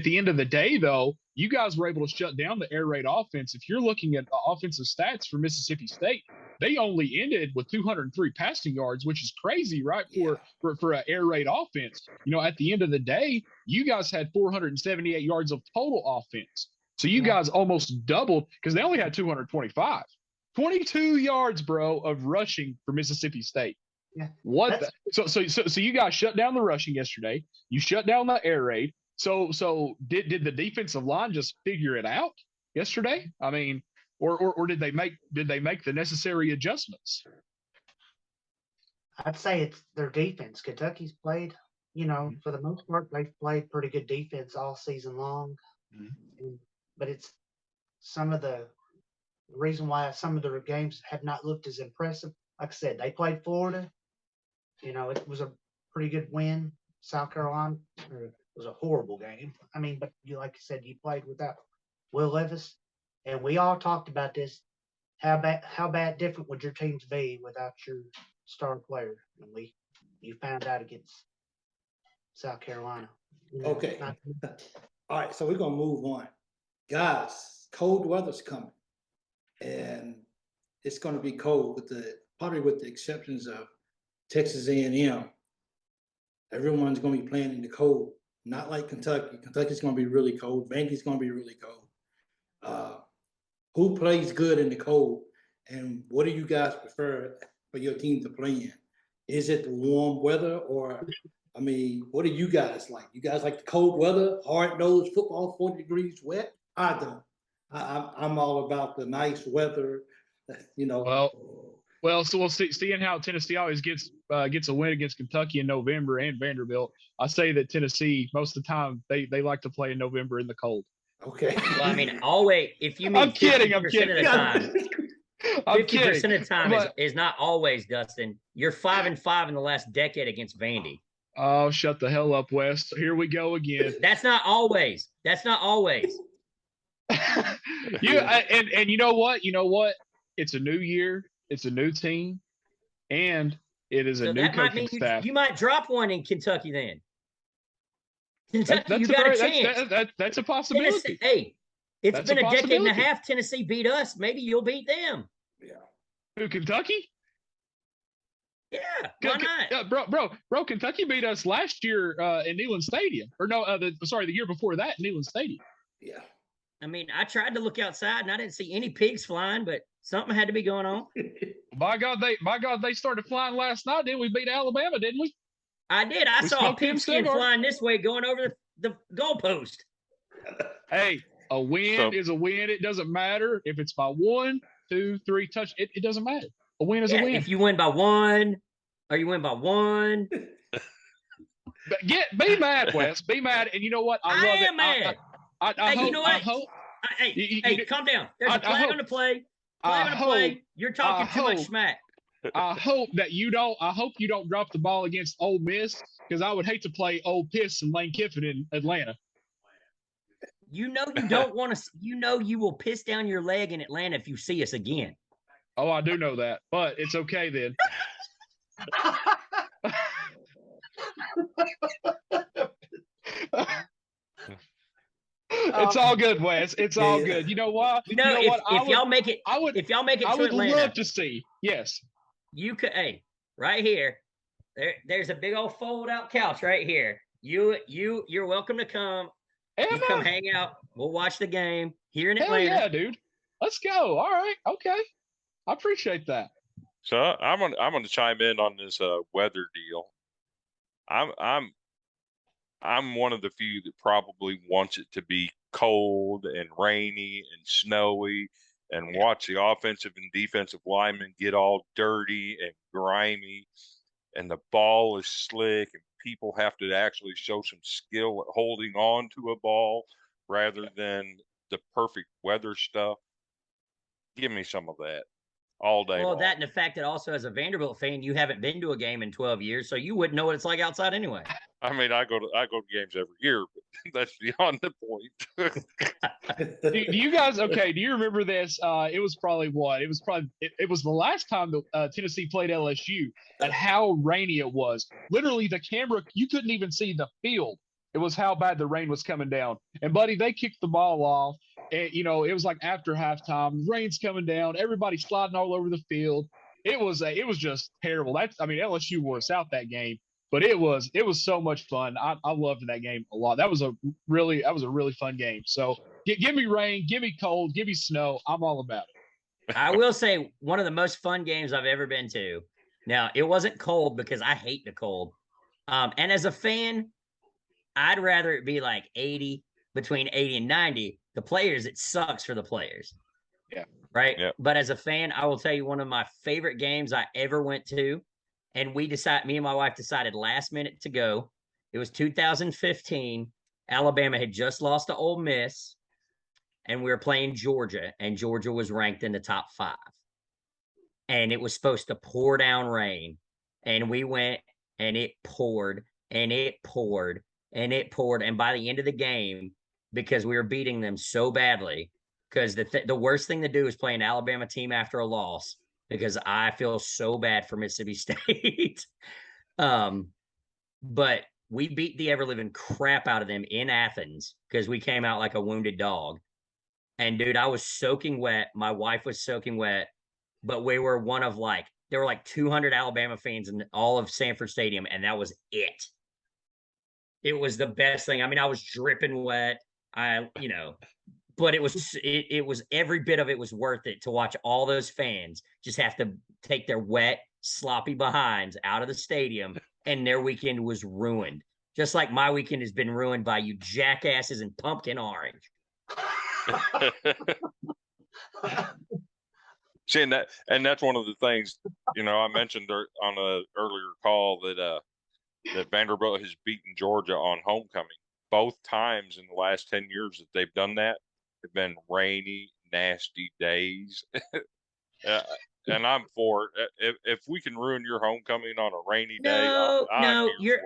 the end of the day, though, you guys were able to shut down the air raid offense. If you're looking at the offensive stats for Mississippi State, they only ended with 203 passing yards, which is crazy, right? For an air raid offense. You know, at the end of the day, you guys had 478 yards of total offense. So you guys almost doubled because they only had 225. 22 yards, bro, of rushing for Mississippi State. Yeah. So you guys shut down the rushing yesterday. You shut down the air raid. So did the defensive line just figure it out yesterday? I mean, or did they make the necessary adjustments? I'd say it's their defense. Kentucky's played, you know, for the most part, they've played pretty good defense all season long. But it's some of the reason why some of their games have not looked as impressive. Like I said, they played Florida. You know, it was a pretty good win. South Carolina, it was a horrible game. I mean, but like you said, you played without Will Levis, and we all talked about this. How bad different would your teams be without your star player? And you found out against South Carolina. You know, Okay. All right, so we're gonna move on. Guys, cold weather's coming, and it's gonna be cold probably with the exceptions of Texas A&M. Everyone's going to be playing in the cold, not like Kentucky. Kentucky's going to be really cold. Vandy's going to be really cold. Who plays good in the cold, and what do you guys prefer for your team to play in? Is it the warm weather, or, I mean, what do you guys like? You guys like the cold weather, hard-nosed football, 40 degrees wet? I don't. I'm all about the nice weather, you know. Well, so we'll see. Seeing how Tennessee always gets a win against Kentucky in November and Vanderbilt, I say that Tennessee most of the time they like to play in November in the cold. Okay. Well, I mean, always, if you mean I'm kidding. 50% I'm kidding. of the time, I'm 50% kidding. of the time But- is not always, Dustin. You're 5-5 in the last decade against Vandy. Oh, shut the hell up, Wes. Here we go again. That's not always. That's not always. And you know what? You know what? It's a new year. It's a new team, and it is a So new that might coaching mean staff. you might drop one in Kentucky then. Kentucky, That's you got a chance. That's a possibility. Hey, it's That's been a a decade and a possibility. half. Tennessee beat us. Maybe you'll beat them. Who, Kentucky? Yeah, why not? Bro, Kentucky beat us last year in Neyland Stadium. Or no, the year before that in Neyland Stadium. Yeah. I mean, I tried to look outside and I didn't see any pigs flying, but something had to be going on. By God, they started flying last night. Didn't we beat Alabama? Didn't we? I did. I We saw a smoked them pigskin cigar. flying this way, going over the goalpost. Hey, a win is a win. It doesn't matter if it's by 1, 2, 3 touch. It doesn't matter. A win is a Yeah, win. if you win by 1, or you win by 1. But be mad, Wes. Be mad. And you know what? I love am it. mad. I Hey, hope. you know what? I hope. Hey, calm down. There's a I flag hope- on the play. I Flag on the hope- play. You're talking I too much hope- smack. I hope that you don't. I hope you don't drop the ball against Ole Miss, because I would hate to play Ole Piss and Lane Kiffin in Atlanta. You know you don't want to. You know you will piss down your leg in Atlanta if you see us again. Oh, I do know that, but it's okay then. It's all good, Wes. It's all good. You know what? You know, if y'all make it, I would. if y'all make it I to would Atlanta, love to see. Yes. you could. Hey, right here, there's a big old fold out couch right here. You're welcome to come. You come hang out. We'll watch the game here in Hell Atlanta. yeah, dude. Let's go. All right. Okay. I appreciate that. So I'm gonna chime in on this weather deal. I'm one of the few that probably wants it to be cold and rainy and snowy, and watch the offensive and defensive linemen get all dirty and grimy, and the ball is slick, and people have to actually show some skill at holding on to a ball rather than the perfect weather stuff. Give me some of that all day Well, long. that and the fact that also as a Vanderbilt fan, you haven't been to a game in 12 years, so you wouldn't know what it's like outside anyway. I mean, I go to games every year, but that's beyond the point. Do you guys okay? Do you remember this? It was probably what? It was the last time that Tennessee played LSU, and how rainy it was. Literally, the camera, you couldn't even see the field. It was how bad the rain was coming down. And buddy, they kicked the ball off, and it was like after halftime. Rain's coming down, everybody sliding all over the field. It was just terrible. LSU wore us out that game. But it was so much fun. I loved that game a lot. That was a really fun game. So give me rain, give me cold, give me snow. I'm all about it. I will say one of the most fun games I've ever been to. Now, it wasn't cold because I hate the cold. And as a fan, I'd rather it be like 80, between 80 and 90. The players, it sucks for the players. Yeah. Right? Yeah. But as a fan, I will tell you one of my favorite games I ever went to. And me and my wife decided last minute to go. It was 2015. Alabama had just lost to Ole Miss, and we were playing Georgia, and Georgia was ranked in the top 5. And it was supposed to pour down rain. And we went, and it poured, and it poured, and it poured. And by the end of the game, because we were beating them so badly, because the worst thing to do is play an Alabama team after a loss, because I feel so bad for Mississippi State. But we beat the ever-living crap out of them in Athens because we came out like a wounded dog. And, dude, I was soaking wet. My wife was soaking wet. But we were one of, like, there were like 200 Alabama fans in all of Sanford Stadium, and that was it. It was the best thing. I mean, I was dripping wet. But it was every bit of it was worth it to watch all those fans just have to take their wet, sloppy behinds out of the stadium, and their weekend was ruined. Just like my weekend has been ruined by you jackasses in pumpkin orange. See, and that's one of the things, I mentioned on an earlier call that Vanderbilt has beaten Georgia on homecoming. Both times in the last 10 years that they've done that have been rainy, nasty days. And I'm for it. If we can ruin your homecoming on a rainy day, I'm you're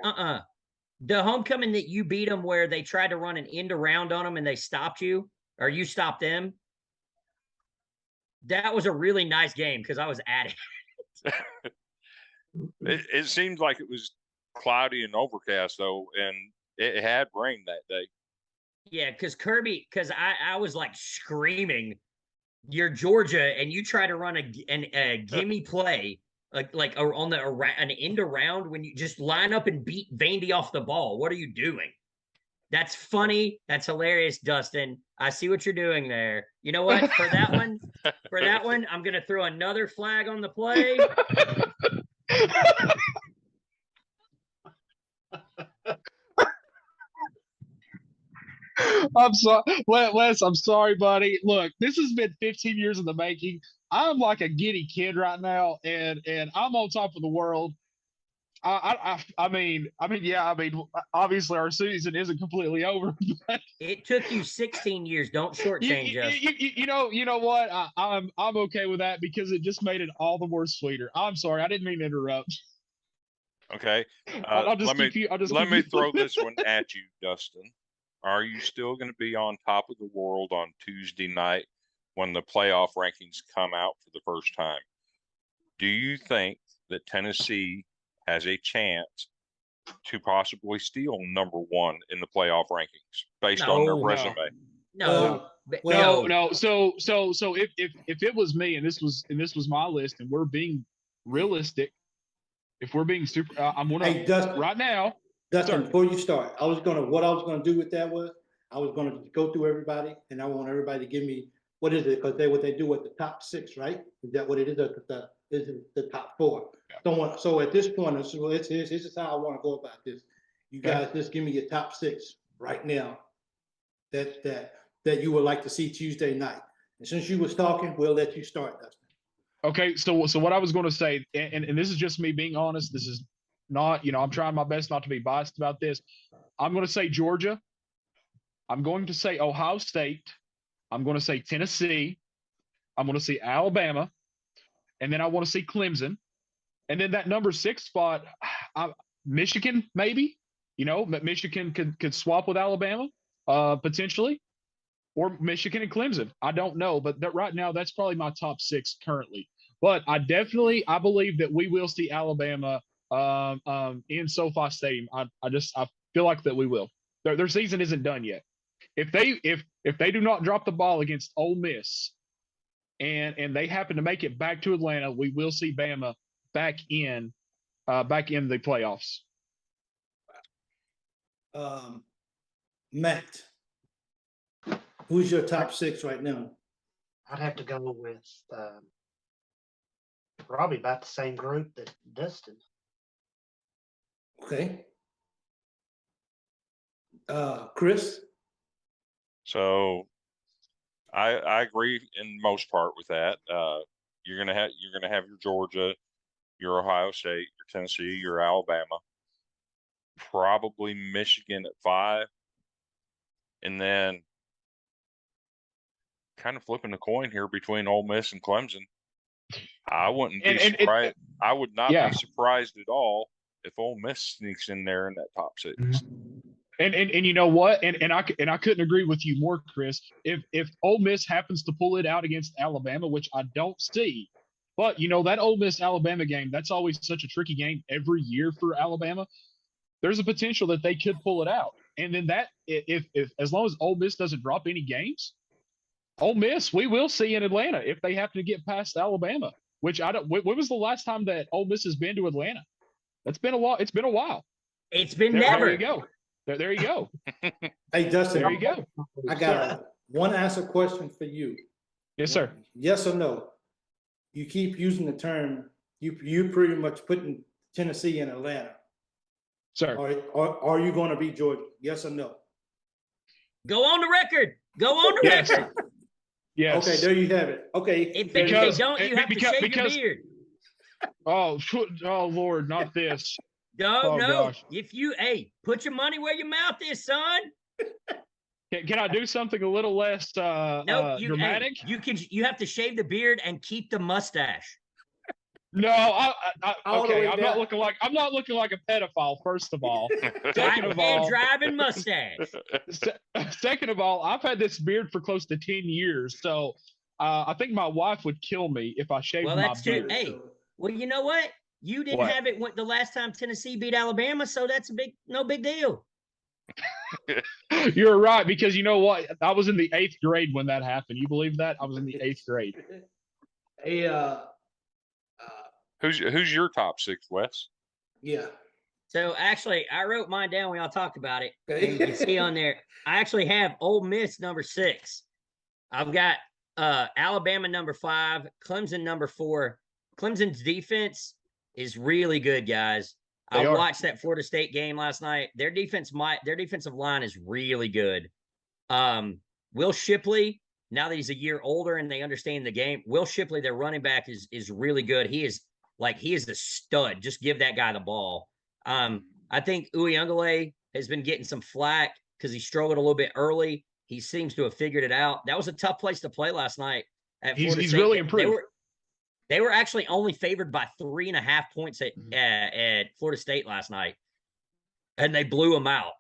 the homecoming that you beat them where they tried to run an end around on them and they stopped you, or you stopped them. That was a really nice game because I was at it. It seemed like it was cloudy and overcast though, and it had rain that day. Yeah, because I was like screaming, "You're Georgia," and you try to run a gimme play like on an end around when you just line up and beat Vandy off the ball. What are you doing? That's funny. That's hilarious, Dustin. I see what you're doing there. You know what? For that one, I'm gonna throw another flag on the play. I'm sorry, Wes. I'm sorry, buddy. Look, this has been 15 years in the making. I'm like a giddy kid right now, and I'm on top of the world. I mean, obviously our season isn't completely over. But it took you 16 years. Don't shortchange us. You know what? I'm okay with that because it just made it all the more sweeter. I'm sorry, I didn't mean to interrupt. Okay, let me throw this one at you, Dustin. Are you still going to be on top of the world on Tuesday night when the playoff rankings come out for the first time? Do you think that Tennessee has a chance to possibly steal number one in the playoff rankings based on their resume? No. So if it was me and this was my list and we're being realistic, if we're being super, I'm gonna Dustin, right now. Dustin, before you start, what I was gonna do with that was I was gonna go through everybody and I want everybody to give me what is it, because what they do with the top six, right? Is that what it is? Is it the top four? Yeah. So at this point, this is how I want to go about this. You guys just give me your top six right now that you would like to see Tuesday night. And since you was talking, we'll let you start, Dustin. Okay, so what I was going to say, and this is just me being honest. This is not, I'm trying my best not to be biased about this. I'm going to say Georgia. I'm going to say Ohio State. I'm going to say Tennessee. I'm going to say Alabama. And then I want to see Clemson. And then that number 6 spot, Michigan, maybe. Michigan could swap with Alabama, potentially. Or Michigan and Clemson. I don't know. But right now, that's probably my top 6 currently. But I believe that we will see Alabama in SoFi Stadium. I feel like that we will. Their season isn't done yet. If they do not drop the ball against Ole Miss and they happen to make it back to Atlanta, we will see Bama back in the playoffs. Matt, who's your top 6 right now? I'd have to go with probably about the same group that Dustin. Okay. Chris? So I agree in most part with that. You're gonna have your Georgia, your Ohio State, your Tennessee, your Alabama, probably Michigan at 5, and then kind of flipping the coin here between Ole Miss and Clemson. I wouldn't be surprised. I would not be surprised at all if Ole Miss sneaks in there in that top 6. And you know what? And I couldn't agree with you more, Chris. If Ole Miss happens to pull it out against Alabama, which I don't see, but that Ole Miss Alabama game, that's always such a tricky game every year for Alabama. There's a potential that they could pull it out, and then that if as long as Ole Miss doesn't drop any games, Ole Miss we will see in Atlanta if they happen to get past Alabama, which I don't. When was the last time that Ole Miss has been to Atlanta? That's been a while. It's been a while. It's been There never. you go. There you go. Hey, Dustin, There you go. I got a one answer question for you. Yes, sir. Yes or no? You keep using the term, you pretty much putting Tennessee in Atlanta. Sir. Are you going to beat Georgia? Yes or no? Go on the record. Go on the Yes. record. Yes. Okay, there you have it. Okay. If Because- you don't, you have to shave your beard. Oh Lord, not this. No, Oh, no. gosh. If you, put your money where your mouth is, son. Can I do something a little less No, dramatic? You have to shave the beard and keep the mustache. No, All the okay. way I'm down. not looking like a pedophile. First of all, second of Right-hand all, driving mustache. second of all, I've had this beard for close to 10 years, so I think my wife would kill me if I shaved Well, my that's true. beard. Hey, well, you know what? You didn't What? have it the last time Tennessee beat Alabama, so that's no big deal. You're right, because you know what? I was in the 8th grade when that happened. You believe that? I was in the 8th grade. Hey, Who's your top 6, Wes? yeah. So actually, I wrote mine down when y'all talked about it. Okay. And you can see on there, I actually have Ole Miss number 6. I've got Alabama number 5, Clemson number 4. Clemson's defense is really good, guys. They I are. watched that Florida State game last night. Their defensive line is really good. Will Shipley, now that he's a year older and they understand the game, Will Shipley, their running back, is really good. He is the stud. Just give that guy the ball. I think Uyunglele has been getting some flack because he struggled a little bit early. He seems to have figured it out. That was a tough place to play last night at Florida He's State. really improved. They were actually only favored by 3.5 points at Florida State last night, and they blew them out.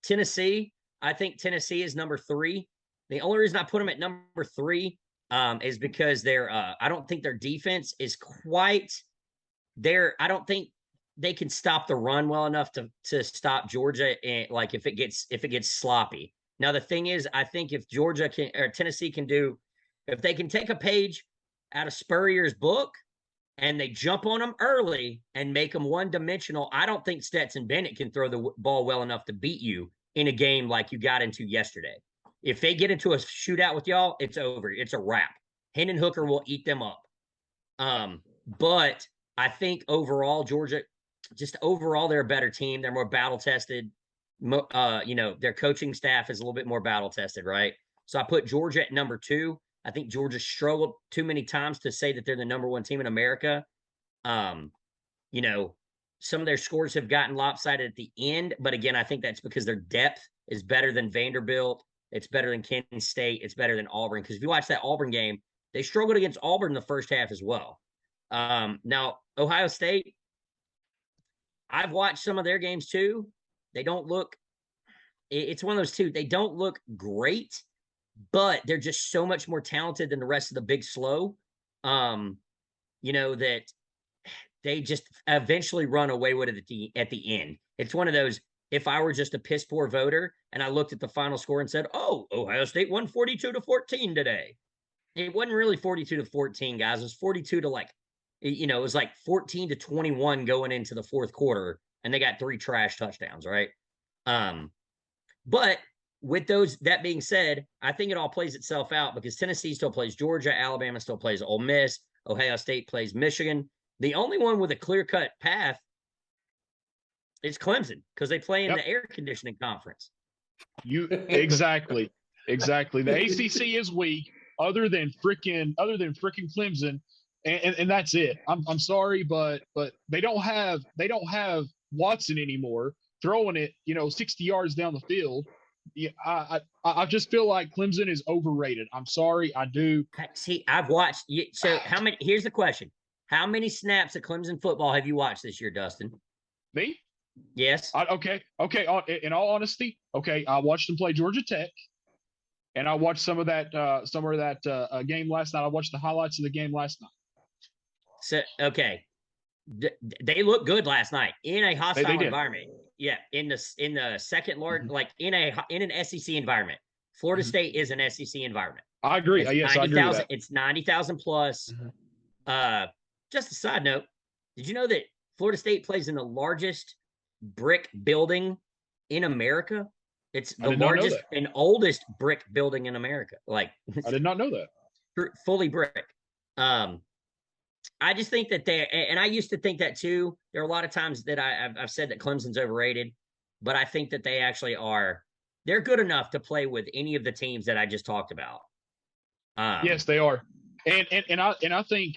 Tennessee, I think Tennessee is number 3. The only reason I put them at number 3 is because I don't think their defense is quite there. I don't think they can stop the run well enough to stop Georgia, and like if it gets sloppy. Now the thing is, I think if Georgia can or Tennessee can if they can take a page out of Spurrier's book and they jump on them early and make them one-dimensional, I don't think Stetson Bennett can throw the ball well enough to beat you in a game like you got into yesterday. If they get into a shootout with y'all, it's over. It's a wrap. Hendon Hooker will eat them up. But I think overall, Georgia, they're a better team. They're more battle-tested. Their coaching staff is a little bit more battle-tested, right? So I put Georgia at number 2. I think Georgia struggled too many times to say that they're the number 1 team in America. Some of their scores have gotten lopsided at the end, but again, I think that's because their depth is better than Vanderbilt. It's better than Kent State. It's better than Auburn. Because if you watch that Auburn game, they struggled against Auburn in the first half as well. Now, Ohio State, I've watched some of their games too. They don't look – it's one of those two. They don't look great, but they're just so much more talented than the rest of the Big Slow, that they just eventually run away with it at the end. It's one of those, if I were just a piss poor voter and I looked at the final score and said, oh, Ohio State won 42-14 today. It wasn't really 42-14, guys. It was 42 to it was like 14-21 going into the fourth quarter, and they got 3 trash touchdowns, right? But with that being said, I think it all plays itself out because Tennessee still plays Georgia, Alabama still plays Ole Miss, Ohio State plays Michigan. The only one with a clear-cut path is Clemson because they play in the air conditioning conference. Exactly. The ACC is weak, other than freaking Clemson, and that's it. I'm sorry, but they don't have Watson anymore throwing it 60 yards down the field. Yeah, I just feel like Clemson is overrated. I'm sorry, I do. See, I've watched. So how many? Here's the question: how many snaps of Clemson football have you watched this year, Dustin? Me? Yes. Okay. In all honesty, I watched them play Georgia Tech, and I watched some of that game last night. I watched the highlights of the game last night. So they looked good last night in a hostile did. environment. Yeah, in the second large, like in an SEC environment. Florida State is an SEC environment. I agree. It's Yes, I agree with that. It's 90,000 plus. Just a side note, did you know that Florida State plays in the largest brick building in America? It's I the did not know largest that. and oldest brick building in America. Like I did not know that. fully brick. I just think that and I used to think that too. There are a lot of times that I've said that Clemson's overrated, but I think that they actually are. They're good enough to play with any of the teams that I just talked about. Yes, they are. And I think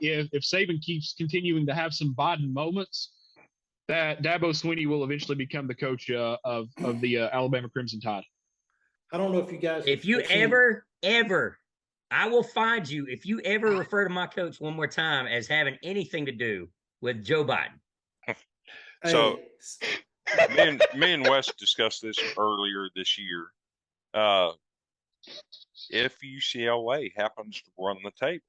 if Saban keeps continuing to have some Biden moments, that Dabo Swinney will eventually become the coach of the Alabama Crimson Tide. I don't know if you guys. If you have seen- ever, I will find you if you ever refer to my coach one more time as having anything to do with Joe Biden. So Hey, me and Wes discussed this earlier this year. If UCLA happens to run the table,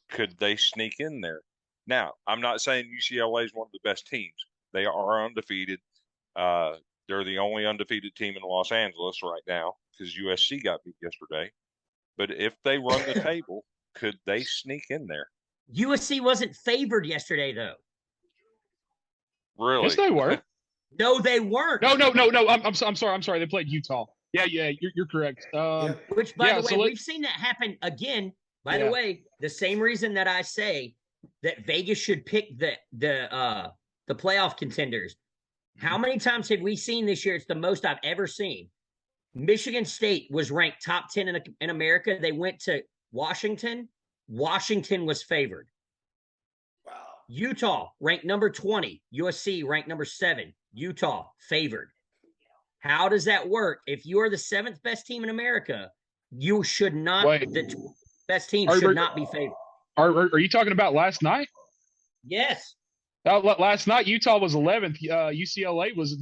could they sneak in there? Now, I'm not saying UCLA is one of the best teams. They are undefeated. They're the only undefeated team in Los Angeles right now because USC got beat yesterday. But if they run the table, could they sneak in there? USC wasn't favored yesterday, though. Really? Yes, they were. No, they weren't. No. I'm sorry. They played Utah. Yeah. You're correct. yeah. Which, by the way, so we've seen that happen again. By the Yeah. way, the same reason that I say that Vegas should pick the playoff contenders. How many times have we seen this year? It's the most I've ever seen. Michigan State was ranked top 10 in America. They went to Washington. Washington was favored. Wow. Utah ranked number 20. USC ranked number 7. Utah favored. How does that work? If you are the 7th best team in America, you should not. Wait. The best team Are- should not be favored. Are you talking about last night? Yes. Last night Utah was 11th. UCLA was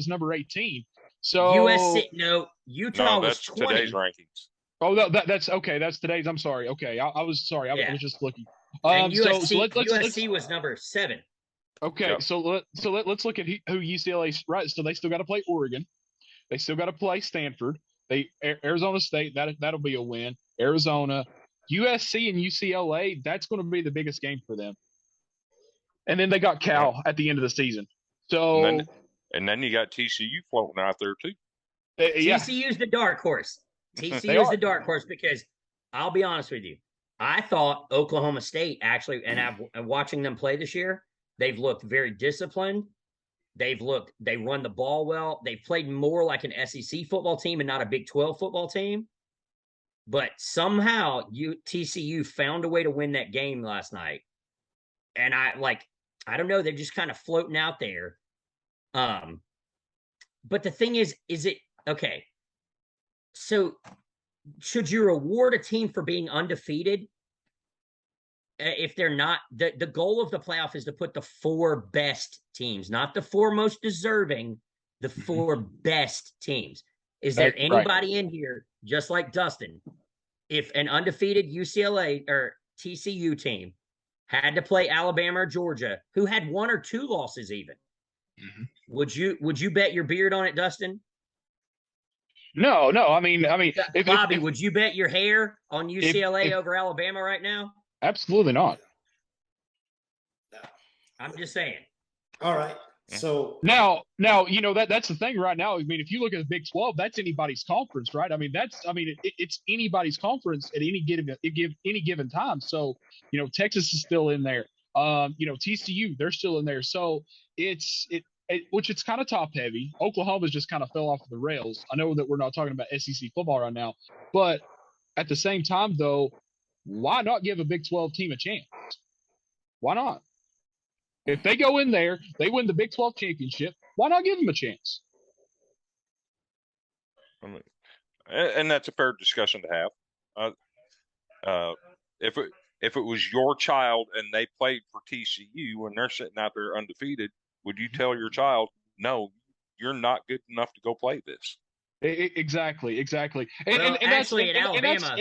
number 18. So USC Utah No, was that's 20. today's rankings. Oh, that's okay. That's today's. I'm sorry. Okay, I was sorry. I Yeah. was just looking. And So USC, let's USC was number 7. okay. Yep. So let's look at who UCLA's right. So they still got to play Oregon. They still got to play Stanford. Arizona State. That'll be a win. Arizona, USC, and UCLA. That's going to be the biggest game for them. And then they got Cal at the end of the season. So And then you got TCU floating out there too. yeah, TCU's the dark horse. They TCU is are. the dark horse because I'll be honest with you. I thought Oklahoma State actually, and I'm watching them play this year, they've looked very disciplined. They run the ball well. They've played more like an SEC football team and not a Big 12 football team. But somehow TCU found a way to win that game last night. And I don't know, they're just kind of floating out there. But the thing is it okay? So should you reward a team for being undefeated if they're not? The goal of the playoff is to put the 4 best teams, not the 4 most deserving, the 4 best teams. Is there Right. anybody in here, just like Dustin, if an undefeated UCLA or TCU team had to play Alabama or Georgia, who had 1 or 2 losses even, would you bet your beard on it, Dustin? no. I mean, if Bobby, would you bet your hair on UCLA over Alabama right now? absolutely not. I'm just saying. All right. So Now, that's the thing right now. I mean, if you look at the Big 12, that's anybody's conference, right? I mean, it's anybody's conference at any given time. So, Texas is still in there. TCU, they're still in there. So which it's kind of top heavy. Oklahoma's just kind of fell off the rails. I know that we're not talking about SEC football right now, but at the same time, though, why not give a Big 12 team a chance? Why not? If they go in there, they win the Big 12 championship, why not give them a chance? I mean, and that's a fair discussion to have. If it was your child and they played for TCU and they're sitting out there undefeated, would you tell your child, no, you're not good enough to go play this? Exactly. Well, actually, at Alabama,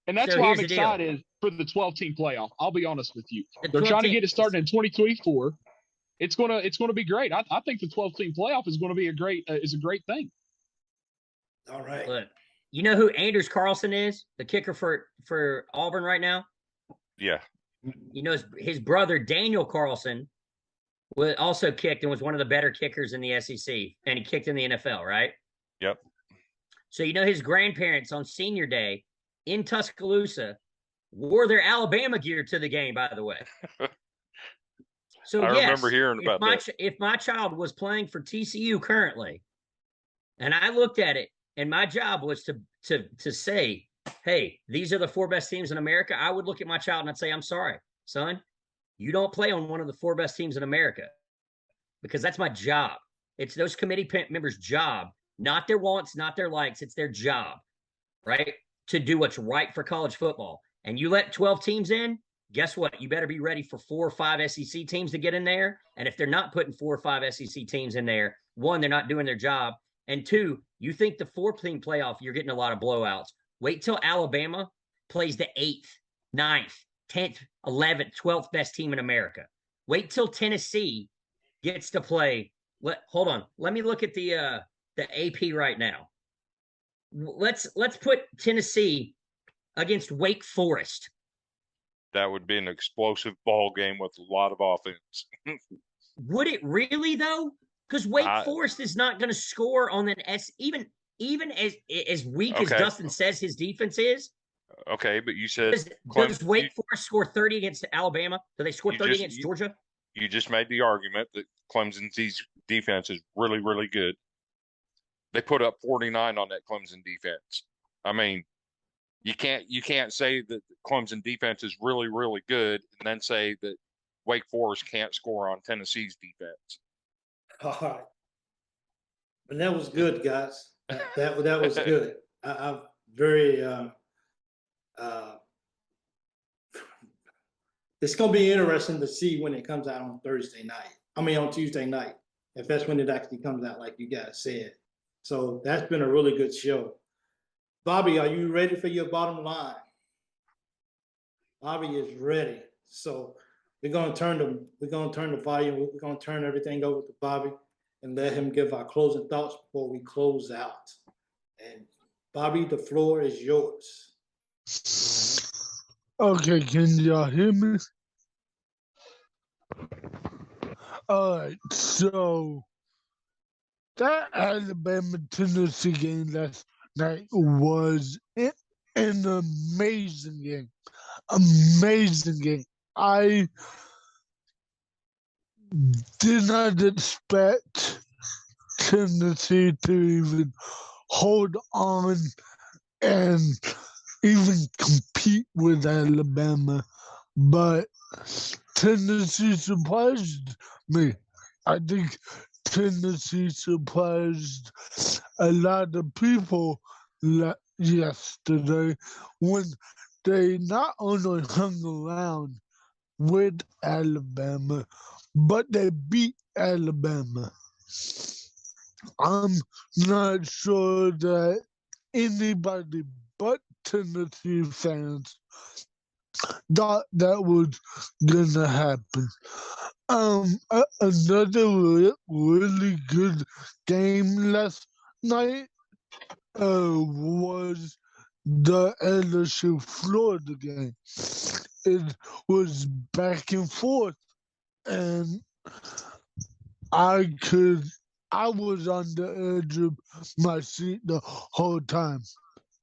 and that's so why here's I'm the deal. excited for the 12-team playoff. I'll be honest with you. The They're 12 trying to get it teams- started in 2024. It's gonna be great. I think the 12-team playoff is going to be a great thing. all right. Look, You know who Anders Carlson is? The kicker for Auburn right now? Yeah. You know his brother Daniel Carlson was also kicked and was one of the better kickers in the SEC, and he kicked in the NFL, right? Yep. So you know his grandparents on Senior Day in Tuscaloosa wore their Alabama gear to the game, by the way. So I yes, remember hearing about that. If my child was playing for TCU currently, and I looked at it, and my job was to say, hey, these are the 4 best teams in America, I would look at my child and I'd say, I'm sorry, son, you don't play on one of the 4 best teams in America, because that's my job. It's those committee members' job, not their wants, not their likes. It's their job, right? To do what's right for college football. And you let 12 teams in, guess what? You better be ready for 4 or 5 SEC teams to get in there. And if they're not putting 4 or 5 SEC teams in there, 1, they're not doing their job. And 2, you think the 4-team playoff, you're getting a lot of blowouts. Wait till Alabama plays the 8th, 9th, 10th, 11th, 12th best team in America. Wait till Tennessee gets to play. Hold on. Let me look at the AP right now. Let's put Tennessee against Wake Forest. That would be an explosive ball game with a lot of offense. Would it really though? Because Wake Forest is not going to score on an even as weak as Dustin says his defense is. Okay, but you said does Wake Forest score 30 against Alabama? Do they score 30 against Georgia? You just made the argument that Clemson's defense is really, really good. They put up 49 on that Clemson defense. I mean, you can't say that the Clemson defense is really, really good and then say that Wake Forest can't score on Tennessee's defense. All right. And that was good, guys. That was good. I'm very it's going to be interesting to see when it comes out on Tuesday night, if that's when it actually comes out, like you guys said. So that's been a really good show. Bobby, are you ready for your bottom line? Bobby is ready. So we're going to turn the volume. We're going to turn everything over to Bobby and let him give our closing thoughts before we close out. And Bobby, the floor is yours. Okay, can y'all hear me? All right, so that Alabama-Tennessee game last night was an amazing game. Amazing game. I did not expect Tennessee to even hold on and even compete with Alabama, but Tennessee surprised me. I think Tennessee surprised a lot of people yesterday when they not only hung around with Alabama, but they beat Alabama. I'm not sure that anybody but Tennessee fans thought that was gonna happen. Another really good game last night was the LSU Florida game. It was back and forth, and I was on the edge of my seat the whole time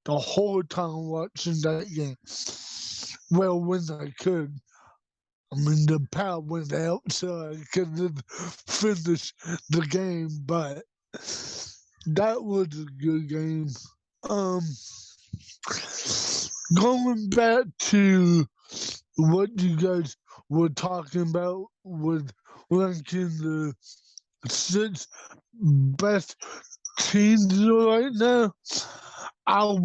watching that game. Well, when I could. I mean, the power went out, so I couldn't finish the game, but that was a good game. Going back to what you guys were talking about with ranking the 6 best teams right now, I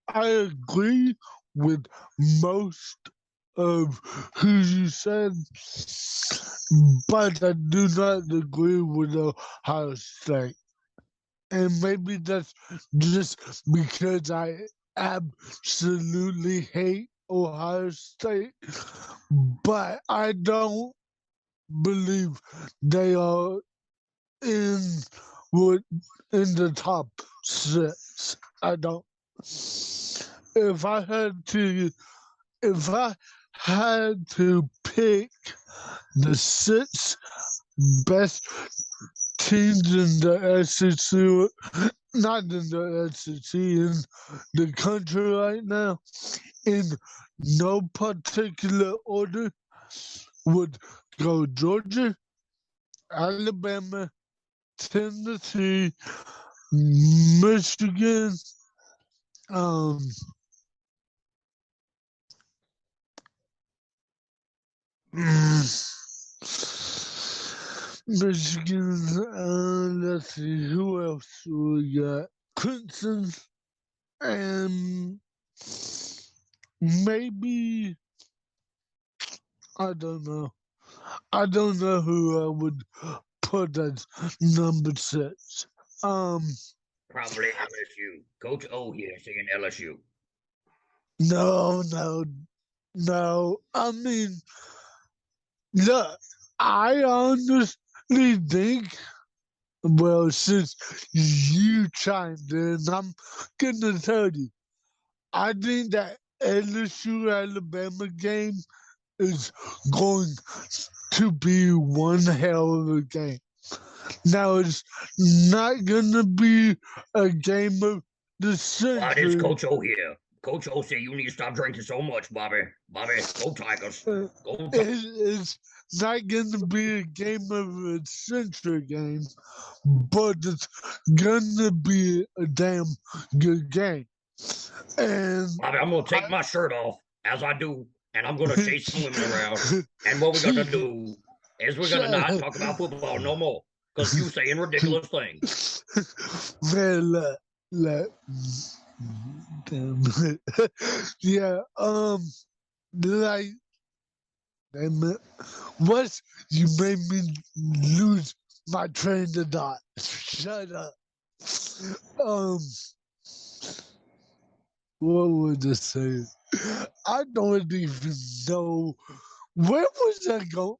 agree with most of who you said, but I do not agree with Ohio State. And maybe that's just because I absolutely hate Ohio State, but I don't believe they are in would in the top 6. I don't. If I had to pick the 6 best teams in the SEC, not in the SEC, in the country right now, in no particular order, would go Georgia, Alabama, Tennessee, Michigan, Michigan, let's see, who else we got? Clemson, and maybe, I don't know. I don't know who I would put as number 6. Probably LSU. Coach O here saying LSU. No. I mean, look, I honestly think, well, since you chimed in, I'm gonna tell you, I think that LSU Alabama game is going to be one hell of a game. Now, it's not gonna be a game of the Why is century. Coach O here? Coach O say you need to stop drinking so much, Bobby. Bobby, go Tigers. Go Tigers. It's not gonna be a game of a century game, but it's gonna be a damn good game. And Bobby, I'm gonna take my shirt off as I do, and I'm gonna chase some women around. And what we're gonna do is we're gonna not talk about football no more, because you saying ridiculous things. Man, damn it. Yeah, like, damn it. What? You made me lose my train of thought. Shut up. What would I say? I don't even know. Where was I going?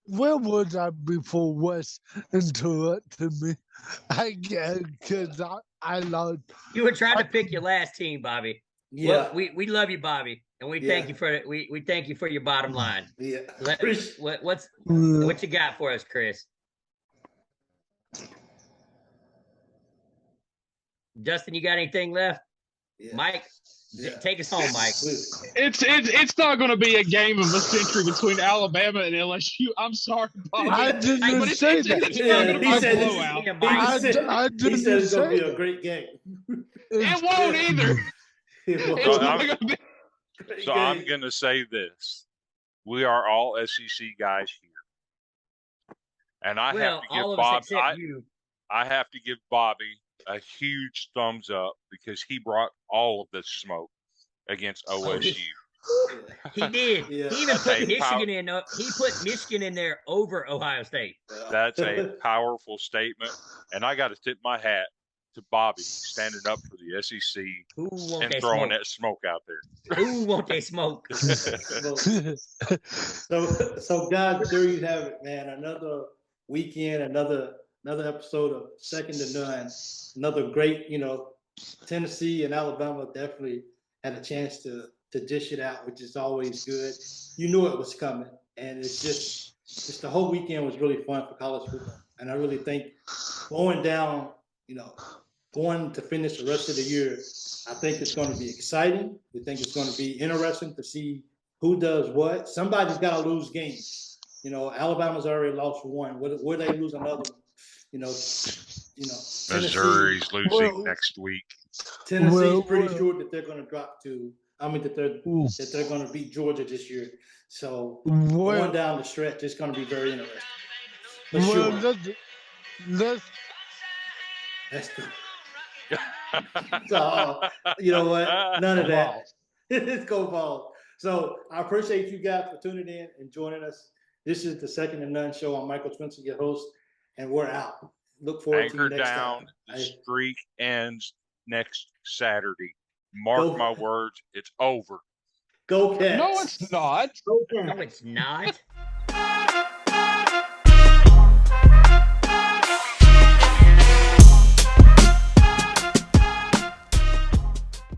Where was I before Wes interrupted me? I guess because I lost. You were trying to pick your last team, Bobby. Yeah. Well, we love you, Bobby, and we thank you for we thank you for your bottom line. Yeah. What you got for us, Chris? Justin, you got anything left? Yeah. Mike, Yeah. take us home, Mike. It's not going to be a game of a century between Alabama and LSU. I'm sorry, Bobby. I didn't say that. It's not going to be He a said blowout. I He didn't said it's gonna say be a that. great game. It won't either. It won't. It's not going to be. Great So I'm game. going to say this. We are all SEC guys here. And I Well, have to give all of us Bob except you. I have to give Bobby a huge thumbs up because he brought all of this smoke against OSU. He did. Yeah. He even That's put a Michigan in. He put Michigan in there over Ohio State. That's a powerful statement. And I got to tip my hat to Bobby standing up for the SEC Who want and that throwing smoke? that smoke out there. Who want that smoke? So guys, there you have it, man. Another weekend, another episode of Second to None. Another great, Tennessee and Alabama definitely had a chance to dish it out, which is always good. You knew it was coming, and it's just the whole weekend was really fun for college football. And I really think going down, going to finish the rest of the year, I think it's going to be exciting. We think it's going to be interesting to see who does what. Somebody's got to lose games. Alabama's already lost one. Where they lose another one? Missouri's losing next week. Tennessee's pretty sure that they're going to drop to. That they're going to beat Georgia this year. So going down the stretch, it's going to be very interesting. For sure. That's true. So you know what? None of that. Let's go ball. So I appreciate you guys for tuning in and joining us. This is the Second to None show. I'm Michael Spencer, your host, and we're out. Look forward to you Anchor next down. time. The streak ends next Saturday. Mark my words, it's over. Go Cats. No, it's not. Okay. No, it's not.